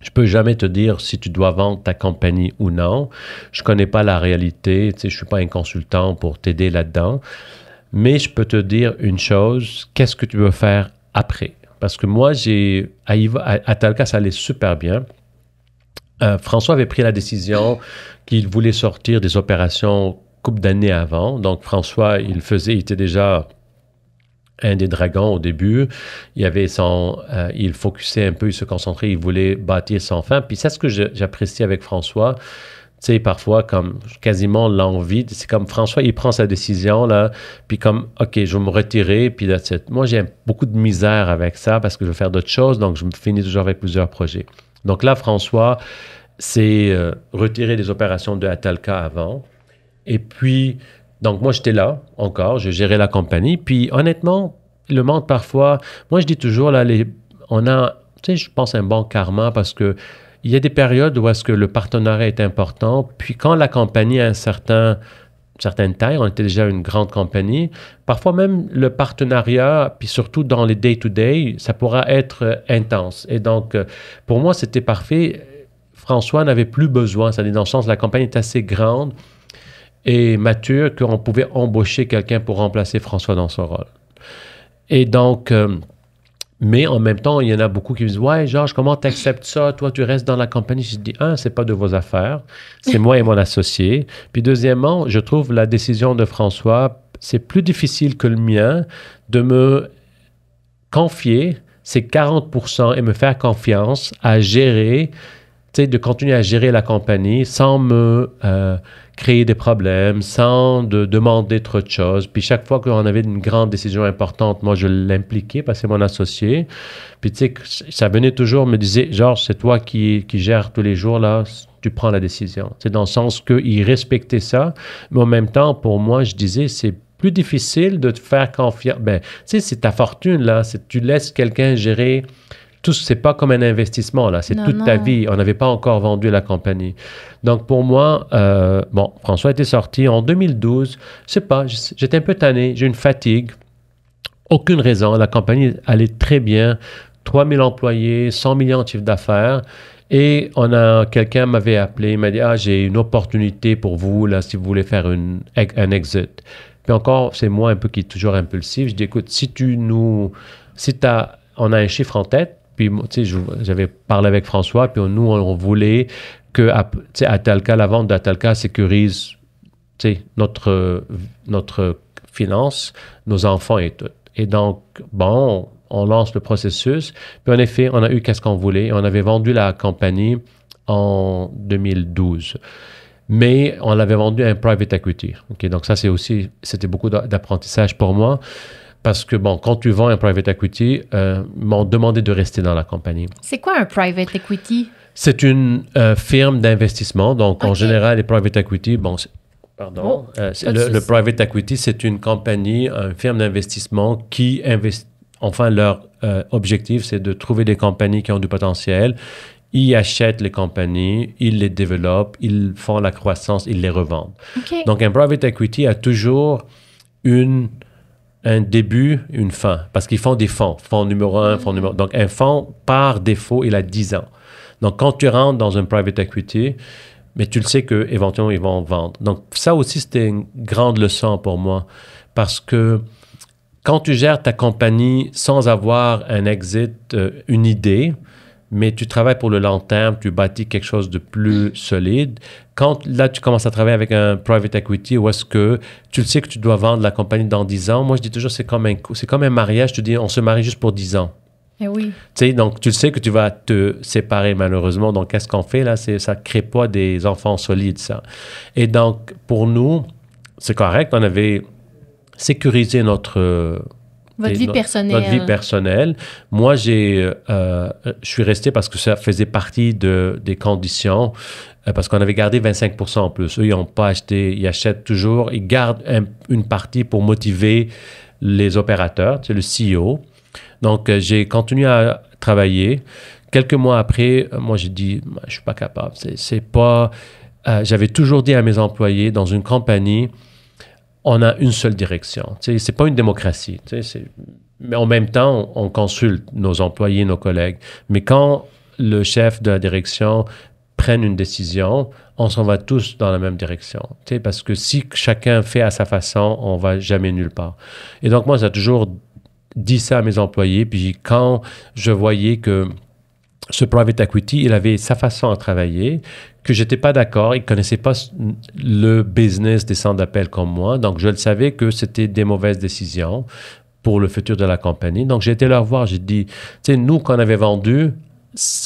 je ne peux jamais te dire si tu dois vendre ta compagnie ou non. Je ne connais pas la réalité. Tu sais, je ne suis pas un consultant pour t'aider là-dedans. Mais je peux te dire une chose, qu'est-ce que tu veux faire après? Parce que moi, à Atelka, ça allait super bien. François avait pris la décision qu'il voulait sortir des opérations couple d'années avant. Donc, François, il était déjà un des dragons au début. Il focusait un peu, il se concentrait, il voulait bâtir son fin. Puis c'est ce que j'apprécie avec François. Tu sais, parfois, comme quasiment l'envie, c'est comme François, il prend sa décision, là, puis comme, OK, je vais me retirer, puis that's it. Moi, j'ai beaucoup de misère avec ça parce que je veux faire d'autres choses, donc je me finis toujours avec plusieurs projets. Donc là, François s'est retiré des opérations de Atelka avant. Et puis, donc moi, j'étais là encore, je gérais la compagnie. Puis honnêtement, le monde parfois, moi je dis toujours, là, on a, tu sais, je pense un bon karma parce que il y a des périodes où est-ce que le partenariat est important. Puis quand la compagnie a une certaine taille, on était déjà une grande compagnie, parfois même le partenariat, puis surtout dans les day-to-day, ça pourra être intense. Et donc, pour moi, c'était parfait. François n'avait plus besoin, c'est-à-dire dans le sens, la compagnie est assez grande et mature qu'on pouvait embaucher quelqu'un pour remplacer François dans son rôle. Et donc, mais en même temps, il y en a beaucoup qui me disent « Ouais, Georges, comment tu acceptes ça? Toi, tu restes dans la compagnie. » Je dis « c'est pas de vos affaires. C'est moi et mon associé. » Puis deuxièmement, je trouve la décision de François, c'est plus difficile que le mien de me confier ces 40% et me faire confiance à gérer, de continuer à gérer la compagnie sans me créer des problèmes, sans demander trop de choses. Puis chaque fois qu'on avait une grande décision importante, moi, je l'impliquais parce que c'est mon associé. Puis ça venait toujours, me disait, Georges, c'est toi qui gères tous les jours, là, tu prends la décision. C'est dans le sens qu'il respectait ça, mais en même temps, pour moi, je disais, c'est plus difficile de te faire confiance. C'est ta fortune, là. Tu laisses quelqu'un gérer tout. C'est pas comme un investissement, là. C'est toute ta vie. On n'avait pas encore vendu la compagnie. Donc, pour moi, François était sorti en 2012. Je sais pas, j'étais un peu tanné. J'ai une fatigue. Aucune raison. La compagnie allait très bien. 3000 employés, 100 millions de chiffre d'affaires. Et quelqu'un m'avait appelé, il m'a dit, j'ai une opportunité pour vous, là, si vous voulez faire un exit. Puis encore, c'est moi un peu qui est toujours impulsif. Je dis, écoute, on a un chiffre en tête, puis j'avais parlé avec François, puis nous, on voulait que Atalca, la vente d'Atalca sécurise notre finance, nos enfants et tout. Et donc, on lance le processus. Puis en effet, on a eu qu'est-ce qu'on voulait. On avait vendu la compagnie en 2012. Mais on l'avait vendu à un private equity. Okay? Donc ça, c'était beaucoup d'apprentissage pour moi. Parce que, quand tu vends un private equity, m'ont demandé de rester dans la compagnie.
C'est quoi un private equity?
C'est une firme d'investissement. Donc, en général, les private equity, le private equity, c'est une compagnie, une firme d'investissement qui investit. Enfin, leur objectif, c'est de trouver des compagnies qui ont du potentiel. Ils achètent les compagnies, ils les développent, ils font la croissance, ils les revendent. Okay. Donc, un private equity a toujours un début, une fin, parce qu'ils font des fonds. Fonds numéro 1, fonds numéro 2. Donc, un fonds, par défaut, il a 10 ans. Donc, quand tu rentres dans un private equity, mais tu le sais qu'éventuellement, ils vont vendre. Donc, ça aussi, c'était une grande leçon pour moi, parce que quand tu gères ta compagnie sans avoir un exit, une idée, mais tu travailles pour le long terme, tu bâtis quelque chose de plus solide. Quand là, tu commences à travailler avec un private equity, où est-ce que tu le sais que tu dois vendre la compagnie dans 10 ans, moi, je dis toujours, c'est comme un mariage. Tu dis, on se marie juste pour 10 ans.
Eh oui.
Donc, tu le sais que tu vas te séparer, malheureusement. Donc, qu'est-ce qu'on fait là? Ça ne crée pas des enfants solides, ça. Et donc, pour nous, c'est correct. On avait sécuriser notre
vie
personnelle. Moi, je suis resté parce que ça faisait partie des conditions, parce qu'on avait gardé 25% en plus. Eux, ils n'ont pas acheté, ils achètent toujours, ils gardent une partie pour motiver les opérateurs, le CEO. Donc, j'ai continué à travailler. Quelques mois après, moi, j'ai dit, je ne suis pas capable. C'est pas... j'avais toujours dit à mes employés, dans une compagnie, on a une seule direction. C'est pas une démocratie. Mais en même temps, on consulte nos employés, nos collègues. Mais quand le chef de la direction prenne une décision, on s'en va tous dans la même direction. Parce que si chacun fait à sa façon, on va jamais nulle part. Et donc, moi, j'ai toujours dit ça à mes employés. Puis quand je voyais que ce private equity, il avait sa façon à travailler, que j'étais pas d'accord, il connaissait pas le business des centres d'appel comme moi, donc je le savais que c'était des mauvaises décisions pour le futur de la compagnie. Donc j'ai été leur voir, j'ai dit, nous qu'on avait vendu,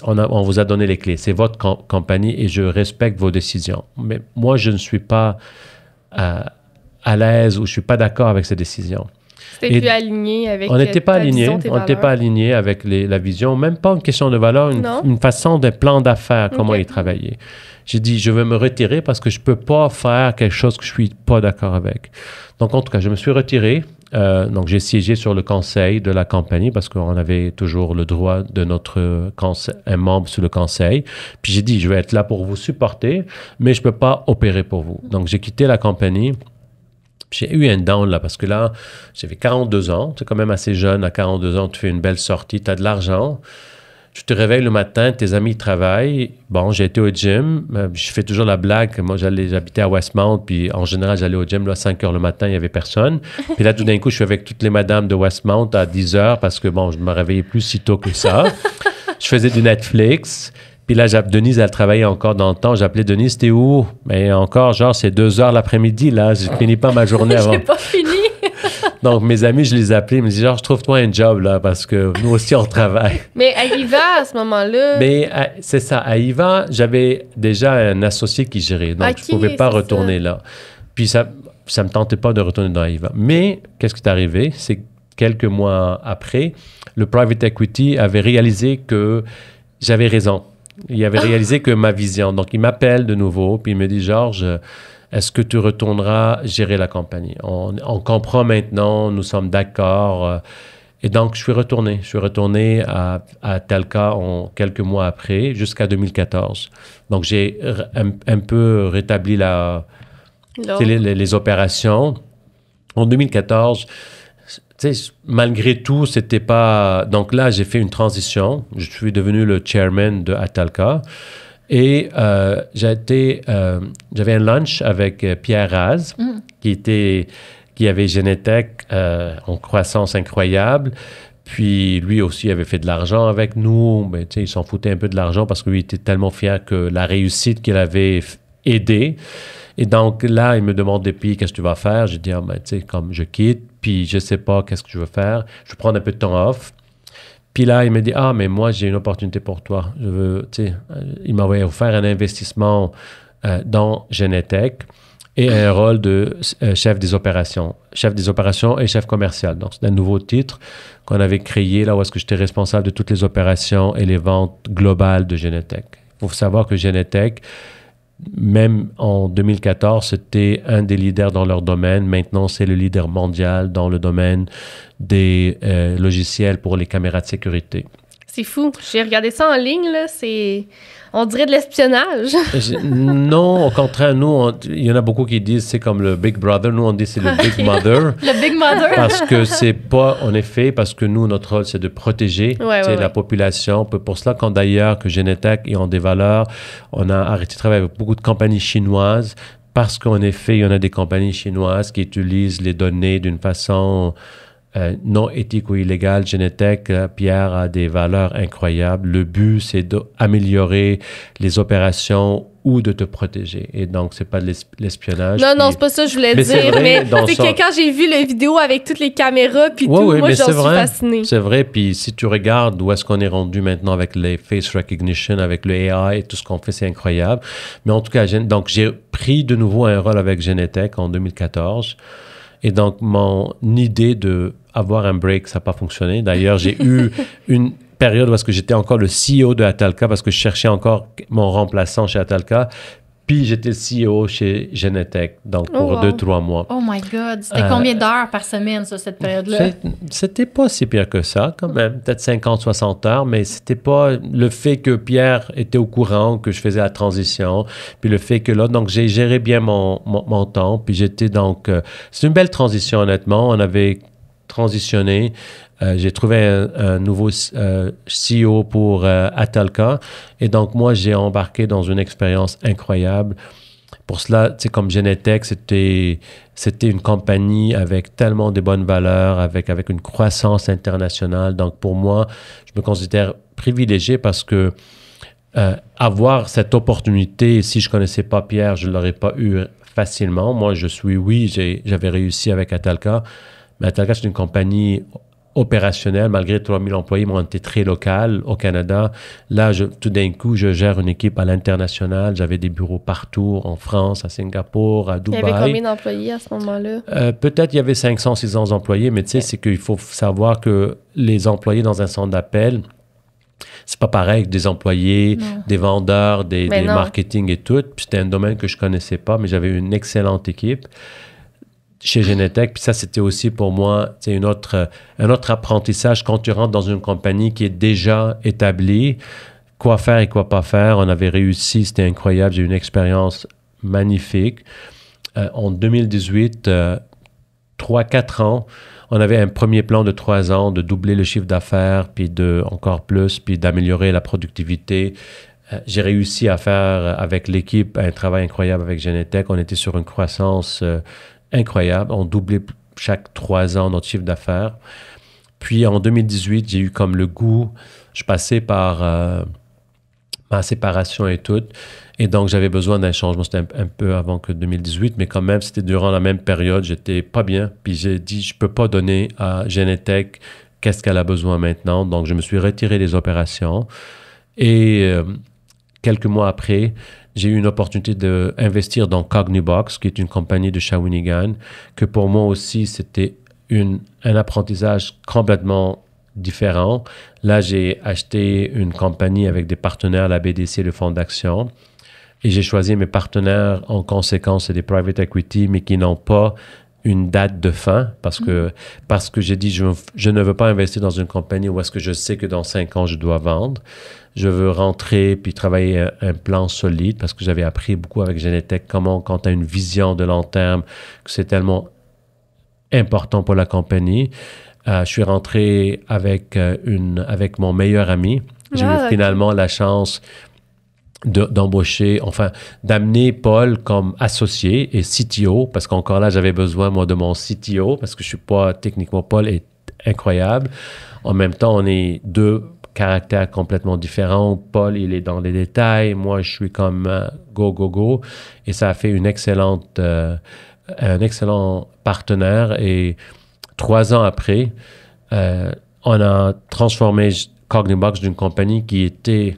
on vous a donné les clés, c'est votre compagnie et je respecte vos décisions. Mais moi, je ne suis pas à l'aise ou je suis pas d'accord avec ces décisions.
C'était plus aligné avec
on n'était pas aligné avec la vision, même pas une question de valeur, une façon de plan d'affaires, comment ils travaillaient. J'ai dit, je veux me retirer parce que je peux pas faire quelque chose que je suis pas d'accord avec. Donc, en tout cas, je me suis retiré. Donc, j'ai siégé sur le conseil de la compagnie parce qu'on avait toujours le droit de notre un membre sur le conseil. Puis j'ai dit, je vais être là pour vous supporter, mais je peux pas opérer pour vous. Donc, j'ai quitté la compagnie. J'ai eu un down là, parce que là, j'avais 42 ans. Tu es quand même assez jeune. À 42 ans, tu fais une belle sortie, tu as de l'argent. Tu te réveilles le matin, tes amis travaillent. Bon, j'ai été au gym. Je fais toujours la blague. Moi, j'habitais à Westmount, puis en général, j'allais au gym là, à 5 heures le matin, il n'y avait personne. Puis là, tout d'un coup, je suis avec toutes les madames de Westmount à 10 heures parce que, bon, je me réveillais plus si tôt que ça. Je faisais du Netflix. Puis là, Denise, elle travaillait encore dans le temps. J'appelais Denise, t'es où? Mais encore, genre, c'est 2 heures l'après-midi, là. Je finis pas ma journée avant.
J'ai pas fini.
Donc, mes amis, je les appelais, ils me disaient, genre, trouve-toi un job, là, parce que nous aussi, on travaille.
Mais à IVA, à ce moment-là...
Mais c'est ça. À IVA, j'avais déjà un associé qui gérait. Donc, je ne pouvais pas retourner là. Puis, ça ne me tentait pas de retourner dans IVA. Mais, qu'est-ce qui est arrivé? C'est quelques mois après, le private equity avait réalisé que j'avais raison. Il avait réalisé que ma vision. Donc, il m'appelle de nouveau, puis il me dit, Georges, est-ce que tu retourneras gérer la compagnie? On comprend maintenant, nous sommes d'accord. Et donc, je suis retourné à Talca quelques mois après, jusqu'à 2014. Donc, j'ai un peu rétabli les opérations. En 2014, malgré tout, c'était pas... Donc là, j'ai fait une transition. Je suis devenu le chairman de Atalca. Et j'avais un lunch avec Pierre Raz, qui avait Genetec en croissance incroyable. Puis lui aussi avait fait de l'argent avec nous. Mais il s'en foutait un peu de l'argent parce que lui était tellement fier que la réussite qu'il avait aidé. Et donc là, il me demandait, puis qu'est-ce que tu vas faire? J'ai dit, comme je quitte, puis je sais pas qu'est-ce que je veux faire. Je vais prendre un peu de temps off. Puis là, il me dit, mais moi, j'ai une opportunité pour toi. Il m'avait offert un investissement dans Genetec et un rôle de chef des opérations et chef commercial. Donc, c'est un nouveau titre qu'on avait créé, là où est-ce que j'étais responsable de toutes les opérations et les ventes globales de Genetec. Il faut savoir que Genetec, même en 2014, c'était un des leaders dans leur domaine. Maintenant, c'est le leader mondial dans le domaine des logiciels pour les caméras de sécurité.
C'est fou. J'ai regardé ça en ligne, là. On dirait de l'espionnage.
Non, au contraire, nous, il y en a beaucoup qui disent c'est comme le Big Brother. Nous, on dit c'est le Big Mother.
Le Big Mother.
Parce que c'est pas, en effet, parce que nous, notre rôle, c'est de protéger la population. Pour cela, quand d'ailleurs que Genetec ils ont des valeurs, on a arrêté de travailler avec beaucoup de compagnies chinoises parce qu'en effet, il y en a des compagnies chinoises qui utilisent les données d'une façon non éthique ou illégale. Genetec, Pierre, a des valeurs incroyables. Le but, c'est d'améliorer les opérations ou de te protéger. Et donc, c'est pas de l'espionnage.
Non, c'est pas ça que je voulais dire. Mais c'est que quand j'ai vu la vidéo avec toutes les caméras puis tout, moi, j'en suis fascinée.
C'est vrai. Puis si tu regardes où est-ce qu'on est rendu maintenant avec les face recognition, avec le AI et tout ce qu'on fait, c'est incroyable. Mais en tout cas, donc j'ai pris de nouveau un rôle avec Genetec en 2014. Et donc, mon idée d'avoir un break, ça n'a pas fonctionné. D'ailleurs, j'ai eu une période où j'étais encore le CEO de Atalca parce que je cherchais encore mon remplaçant chez Atalca. Puis, j'étais le CEO chez Genetec, donc pour 2-3 mois.
Oh my God! C'était combien d'heures par semaine, ça, cette période-là?
C'était pas si pire que ça, quand même. Peut-être 50-60 heures, mais c'était pas le fait que Pierre était au courant que je faisais la transition, puis le fait que là, donc j'ai géré bien mon temps, puis j'étais donc... c'est une belle transition, honnêtement. On avait transitionné. J'ai trouvé un nouveau CEO pour Atalca. Et donc, moi, j'ai embarqué dans une expérience incroyable. Pour cela, tu sais, comme Genetec, c'était une compagnie avec tellement de bonnes valeurs, avec une croissance internationale. Donc, pour moi, je me considère privilégié parce que avoir cette opportunité, si je ne connaissais pas Pierre, je ne l'aurais pas eu facilement. Moi, j'avais réussi avec Atalca. Mais Atalca, c'est une compagnie opérationnelle, malgré 3000 employés, mais on était très local au Canada. Là, tout d'un coup, je gère une équipe à l'international. J'avais des bureaux partout, en France, à Singapour, à Dubaï.
Il y avait combien d'employés à ce moment-là?
Peut-être il y avait 500, 600 employés, mais tu sais, c'est qu'il faut savoir que les employés dans un centre d'appel, c'est pas pareil que des employés, des vendeurs, des marketing et tout. Puis c'était un domaine que je connaissais pas, mais j'avais une excellente équipe chez Genetec. Puis ça, c'était aussi pour moi un autre apprentissage quand tu rentres dans une compagnie qui est déjà établie, quoi faire et quoi pas faire. On avait réussi, c'était incroyable. J'ai eu une expérience magnifique. En 2018, 3-4 ans, on avait un premier plan de 3 ans de doubler le chiffre d'affaires, puis encore plus, puis d'améliorer la productivité. J'ai réussi à faire avec l'équipe un travail incroyable avec Genetec. On était sur une croissance incroyable. On doublait chaque 3 ans notre chiffre d'affaires. Puis en 2018, j'ai eu comme le goût, je passais par ma séparation et tout. Et donc, j'avais besoin d'un changement. C'était un peu avant que 2018, mais quand même, c'était durant la même période. J'étais pas bien. Puis j'ai dit, je peux pas donner à Genetec qu'est-ce qu'elle a besoin maintenant. Donc, je me suis retiré des opérations. Et quelques mois après, j'ai eu une opportunité d'investir dans Cognibox, qui est une compagnie de Shawinigan, que pour moi aussi, c'était un apprentissage complètement différent. Là, j'ai acheté une compagnie avec des partenaires, la BDC et le Fonds d'action. Et j'ai choisi mes partenaires en conséquence, c'est des private equity, mais qui n'ont pas une date de fin parce que j'ai dit, je ne veux pas investir dans une compagnie où est-ce que je sais que dans 5 ans, je dois vendre. Je veux rentrer puis travailler un plan solide parce que j'avais appris beaucoup avec Genetec comment, quand tu as une vision de long terme, que c'est tellement important pour la compagnie. Je suis rentré avec mon meilleur ami. J'ai eu finalement la chance d'embaucher, enfin, d'amener Paul comme associé et CTO, parce qu'encore là, j'avais besoin, moi, de mon CTO, parce que je suis pas, techniquement, Paul est incroyable. En même temps, on est deux caractères complètement différents. Paul, il est dans les détails. Moi, je suis comme go. Et ça a fait un excellent partenaire. Et 3 ans après, on a transformé Cognibox d'une compagnie qui était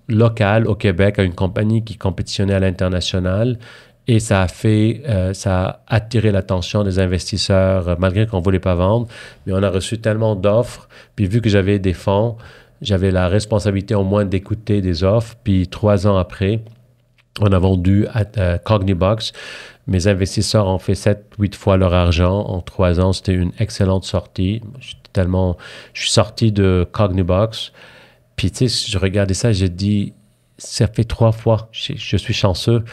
locale au Québec à une compagnie qui compétitionnait à l'international. Et ça a attiré l'attention des investisseurs, malgré qu'on ne voulait pas vendre. Mais on a reçu tellement d'offres. Puis vu que j'avais des fonds, j'avais la responsabilité au moins d'écouter des offres. Puis 3 ans après, on a vendu à Cognibox. Mes investisseurs ont fait 7-8 fois leur argent. En 3 ans, c'était une excellente sortie. Je suis sorti de Cognibox. Puis, tu sais, je regardais ça et j'ai dit, ça fait 3 fois. Je suis chanceux.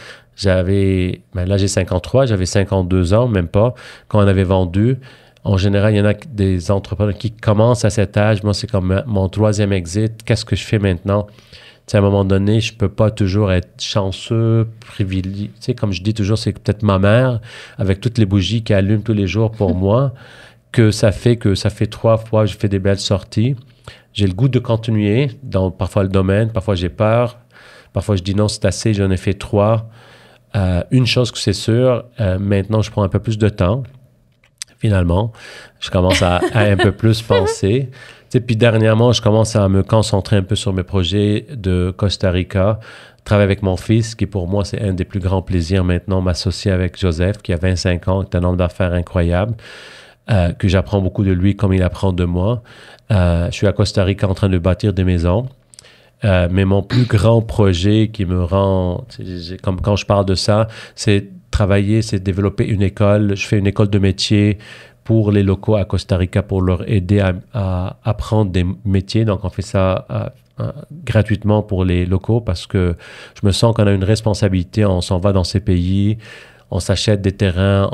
Là, j'ai 53, j'avais 52 ans, même pas, quand on avait vendu. En général, il y en a des entrepreneurs qui commencent à cet âge. Moi, c'est comme mon 3e exit. Qu'est-ce que je fais maintenant? Tu sais, à un moment donné, je peux pas toujours être chanceux, privilégié. Tu sais, comme je dis toujours, c'est peut-être ma mère, avec toutes les bougies qui allument tous les jours pour moi, que ça fait 3 fois que je fais des belles sorties. J'ai le goût de continuer dans parfois le domaine, parfois j'ai peur, parfois je dis non, c'est assez, j'en ai fait 3. Une chose que c'est sûr, maintenant je prends un peu plus de temps, finalement. Je commence à un peu plus penser. Tu sais, puis dernièrement, je commence à me concentrer un peu sur mes projets de Costa Rica, travailler avec mon fils, qui pour moi c'est un des plus grands plaisirs maintenant, m'associer avec Joseph, qui a 25 ans, qui est un homme d'affaires incroyable. Que j'apprends beaucoup de lui comme il apprend de moi. Je suis à Costa Rica en train de bâtir des maisons. Mais mon plus grand projet qui me rend, comme quand je parle de ça, c'est travailler, c'est développer une école. Je fais une école de métier pour les locaux à Costa Rica pour leur aider à apprendre des métiers. Donc, on fait ça gratuitement pour les locaux parce que je me sens qu'on a une responsabilité. On s'en va dans ces pays. On s'achète des terrains,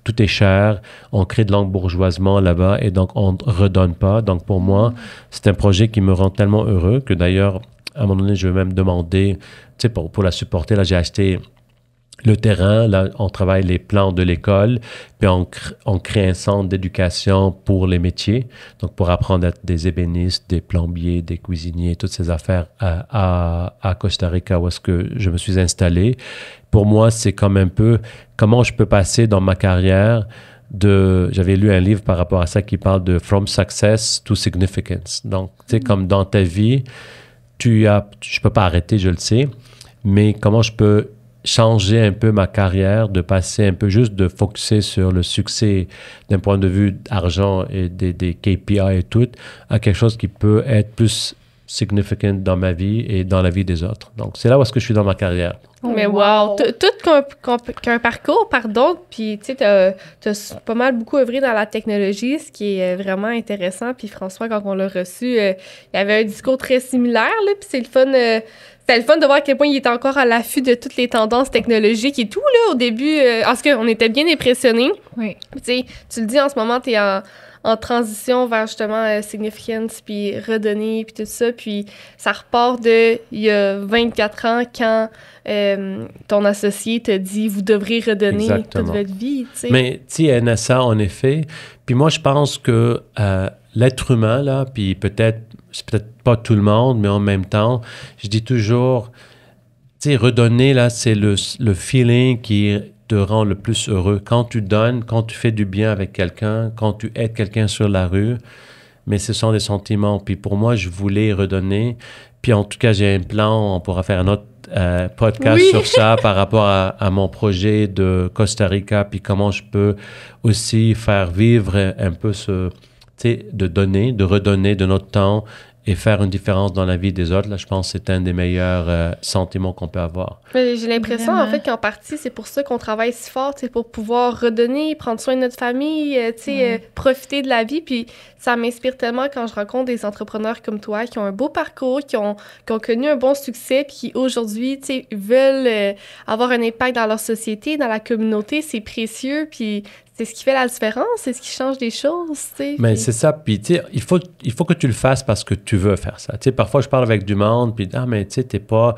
tout est cher, on crée de l'embourgeoisement là-bas et donc on ne redonne pas. Donc pour moi, c'est un projet qui me rend tellement heureux que d'ailleurs, à un moment donné, je vais même demander, tu sais, pour la supporter, là, j'ai acheté le terrain, là, on travaille les plans de l'école, puis on crée un centre d'éducation pour les métiers, donc pour apprendre à être des ébénistes, des plombiers, des cuisiniers, toutes ces affaires à Costa Rica où est-ce que je me suis installé. Pour moi, c'est comme un peu comment je peux passer dans ma carrière j'avais lu un livre par rapport à ça qui parle de From Success to Significance. Donc, tu sais, comme dans ta vie, je peux pas arrêter, je le sais, mais comment je peux changer un peu ma carrière, de passer un peu juste de focuser sur le succès d'un point de vue d'argent et des KPI et tout, à quelque chose qui peut être plus significant dans ma vie et dans la vie des autres. Donc, c'est là où est-ce que je suis dans ma carrière.
Mais wow! Tout qu'un parcours, pardon, puis tu sais, t'as pas mal beaucoup œuvré dans la technologie, ce qui est vraiment intéressant. Puis François, quand on l'a reçu, il avait un discours très similaire, là, puis c'est le fun... C'était le fun de voir à quel point il était encore à l'affût de toutes les tendances technologiques et tout, là, au début. En tout cas, on était bien impressionnés.
Oui.
Tu le dis, en ce moment, t'es en transition vers, justement, significance, puis redonner, puis tout ça. Puis ça repart il y a 24 ans, quand ton associé t'a dit « Vous devrez redonner toute votre vie », tu sais.
Mais, tu sais, NSA, en effet. Puis moi, je pense que l'être humain, là, puis peut-être c'est peut-être pas tout le monde, mais en même temps, je dis toujours, tu sais, redonner, là, c'est le feeling qui te rend le plus heureux. Quand tu donnes, quand tu fais du bien avec quelqu'un, quand tu aides quelqu'un sur la rue, mais ce sont des sentiments. Puis pour moi, je voulais redonner. Puis en tout cas, j'ai un plan, on pourra faire un autre podcast sur ça par rapport à mon projet de Costa Rica, puis comment je peux aussi faire vivre un peu ce, tu sais, de donner, de redonner de notre temps et faire une différence dans la vie des autres. Là, je pense que c'est un des meilleurs sentiments qu'on peut avoir.
Mais j'ai l'impression, en fait, qu'en partie, c'est pour ça qu'on travaille si fort, pour pouvoir redonner, prendre soin de notre famille, profiter de la vie. Puis ça m'inspire tellement quand je rencontre des entrepreneurs comme toi qui ont un beau parcours, qui ont connu un bon succès, puis qui aujourd'hui, veulent avoir un impact dans leur société, dans la communauté. C'est précieux, puis c'est ce qui fait la différence, c'est ce qui change les choses, tu sais.
Mais c'est ça, puis tu sais, il faut que tu le fasses parce que tu veux faire ça. Tu sais, parfois, je parle avec du monde, puis « Ah, mais tu sais, t'es pas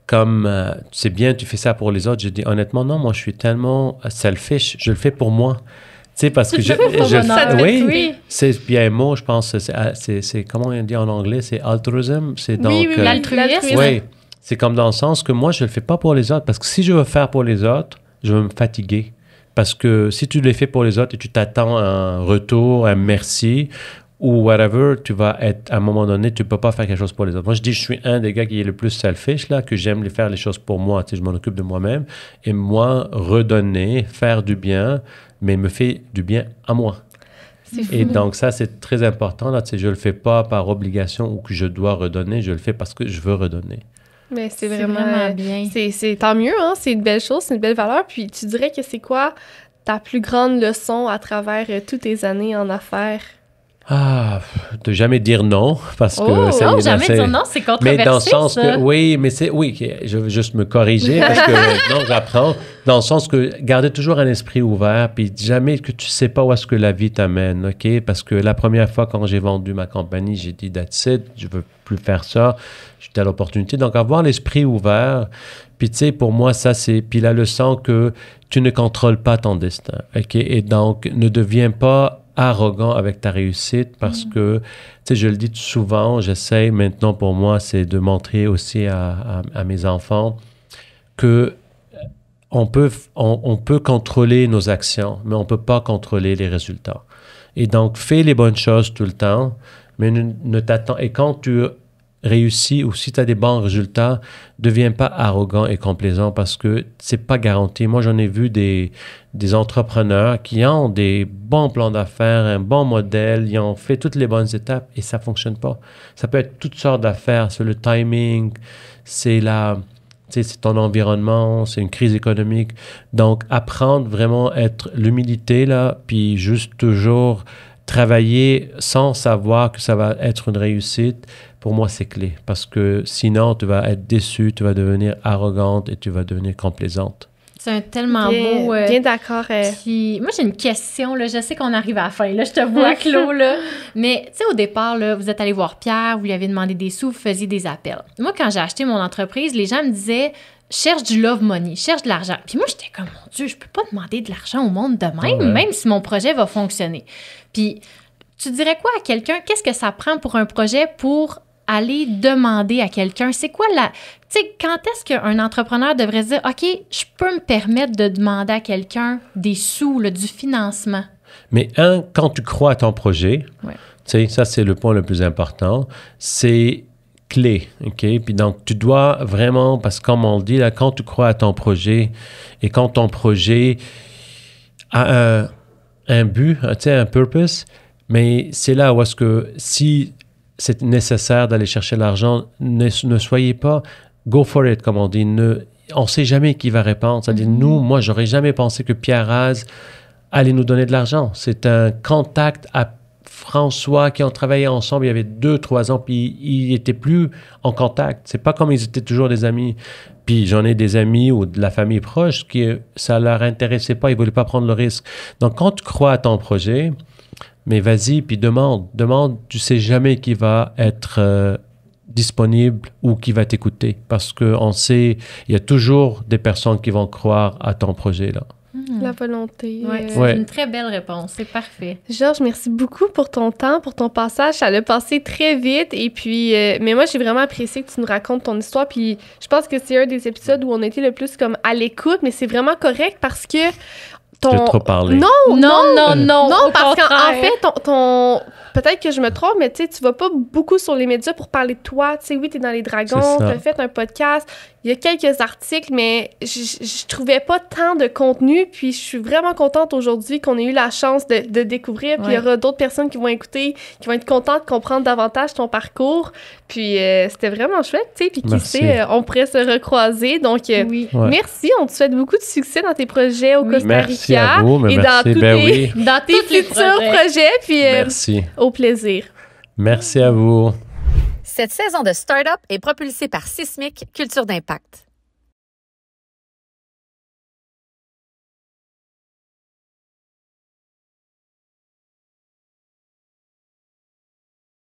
comme... c'est bien, tu fais ça pour les autres. » Je dis honnêtement, non, moi, je suis tellement selfish, je le fais pour moi. Tu sais, parce que oui, c'est bien un mot, je pense, c'est comment on dit en anglais, c'est altruism, c'est donc...
Oui, l'altruisme.
Oui, c'est comme dans le sens que moi, je le fais pas pour les autres, parce que si je veux faire pour les autres, je vais me fatiguer. Parce que si tu les fais pour les autres et tu t'attends un retour, un merci ou whatever, tu vas être, à un moment donné, tu ne peux pas faire quelque chose pour les autres. Moi, je dis, je suis un des gars qui est le plus selfish, là, que j'aime faire les choses pour moi. Tu sais, je m'en occupe de moi-même. Et moi, redonner, faire du bien, mais me fait du bien à moi. Et donc, ça, c'est très important. Là, tu sais, je ne le fais pas par obligation ou que je dois redonner. Je le fais parce que je veux redonner.
Mais c'est vraiment bien. C'est tant mieux, hein? C'est une belle chose, c'est une belle valeur. Puis tu dirais que c'est quoi ta plus grande leçon à travers toutes tes années en affaires?
Ah, de jamais dire non, parce que...
Non, jamais dire non, c'est controversé,
mais dans le sens
ça.
que... Oui, mais je veux juste me corriger, parce que non, j'apprends. Dans le sens que garder toujours un esprit ouvert, puis jamais que tu sais pas où est-ce que la vie t'amène, OK? Parce que la première fois, quand j'ai vendu ma compagnie, j'ai dit « That's it, je veux plus faire ça. » J'étais à l'opportunité. Donc, avoir l'esprit ouvert, puis tu sais, pour moi, ça, c'est... Puis la leçon que tu ne contrôles pas ton destin, OK? Et donc, ne deviens pas arrogant avec ta réussite parce que, tu sais, je le dis souvent, j'essaie maintenant pour moi, c'est de montrer aussi à mes enfants que on peut contrôler nos actions, mais on ne peut pas contrôler les résultats. Et donc, fais les bonnes choses tout le temps, mais ne t'attends... Et quand tu réussis ou si tu as des bons résultats, ne deviens pas arrogant et complaisant parce que c'est pas garanti. Moi, j'en ai vu des entrepreneurs qui ont des bons plans d'affaires, un bon modèle, ils ont fait toutes les bonnes étapes et ça fonctionne pas. Ça peut être toutes sortes d'affaires, c'est le timing, c'est ton environnement, c'est une crise économique. Donc, apprendre vraiment être l'humilité là, puis juste toujours travailler sans savoir que ça va être une réussite, pour moi, c'est clé. Parce que sinon, tu vas être déçu, tu vas devenir arrogante et tu vas devenir complaisante.
C'est tellement beau.
Bien d'accord.
Moi, j'ai une question. Là. Je sais qu'on arrive à la fin. Là. Je te vois, Claude. Là. Mais, tu sais, au départ, là, vous êtes allé voir Pierre, vous lui avez demandé des sous, vous faisiez des appels. Moi, quand j'ai acheté mon entreprise, les gens me disaient « cherche du love money, cherche de l'argent ». Puis moi, j'étais comme « Mon Dieu, je peux pas demander de l'argent au monde de même, même si mon projet va fonctionner ». Puis, tu dirais quoi à quelqu'un? Qu'est-ce que ça prend pour un projet pour aller demander à quelqu'un? C'est quoi la... Tu sais, quand est-ce qu'un entrepreneur devrait se dire « OK, je peux me permettre de demander à quelqu'un des sous, là, du financement ».
Mais quand tu crois à ton projet, tu sais, ça, c'est le point le plus important, c'est clé, OK? Puis donc, tu dois vraiment, parce que comme on le dit, là, quand tu crois à ton projet et quand ton projet a un but, tu sais, un purpose, mais c'est là où est-ce que si c'est nécessaire d'aller chercher l'argent, ne soyez pas go for it, comme on dit. On ne sait jamais qui va répondre. C'est-à-dire, moi, j'aurais jamais pensé que Pierre Raz allait nous donner de l'argent. C'est un contact à François qui ont travaillé ensemble il y avait 2-3 ans, puis ils n'étaient plus en contact. C'est pas comme ils étaient toujours des amis. Puis j'en ai des amis ou de la famille proche qui ça leur intéressait pas, ils voulaient pas prendre le risque. Donc, quand tu crois à ton projet, mais vas-y, puis demande, tu sais jamais qui va être disponible ou qui va t'écouter. Parce qu'on sait, il y a toujours des personnes qui vont croire à ton projet, là.
La volonté.
C'est une très belle réponse. C'est parfait.
Georges, merci beaucoup pour ton temps, pour ton passage. Ça l'a passé très vite. Et puis, mais moi, j'ai vraiment apprécié que tu nous racontes ton histoire. Puis, je pense que c'est un des épisodes où on était le plus comme à l'écoute, mais c'est vraiment correct parce que
J'ai trop parlé.
Non, parce qu'en fait, peut-être que je me trompe, mais tu sais, tu vas pas beaucoup sur les médias pour parler de toi. Tu sais, oui, t'es dans les Dragons, t'as fait un podcast, il y a quelques articles, mais je trouvais pas tant de contenu, puis je suis vraiment contente aujourd'hui qu'on ait eu la chance de découvrir, puis il y aura d'autres personnes qui vont écouter, qui vont être contentes de comprendre davantage ton parcours, puis c'était vraiment chouette, tu sais, puis qui sait, on pourrait se recroiser, donc merci, on te souhaite beaucoup de succès dans tes projets au Costa Rica.
Merci à vous, mais
dans tes futurs projets, puis
merci.
Au plaisir.
Merci à vous.
Cette saison de Startup est propulsée par Sismic Culture d'Impact.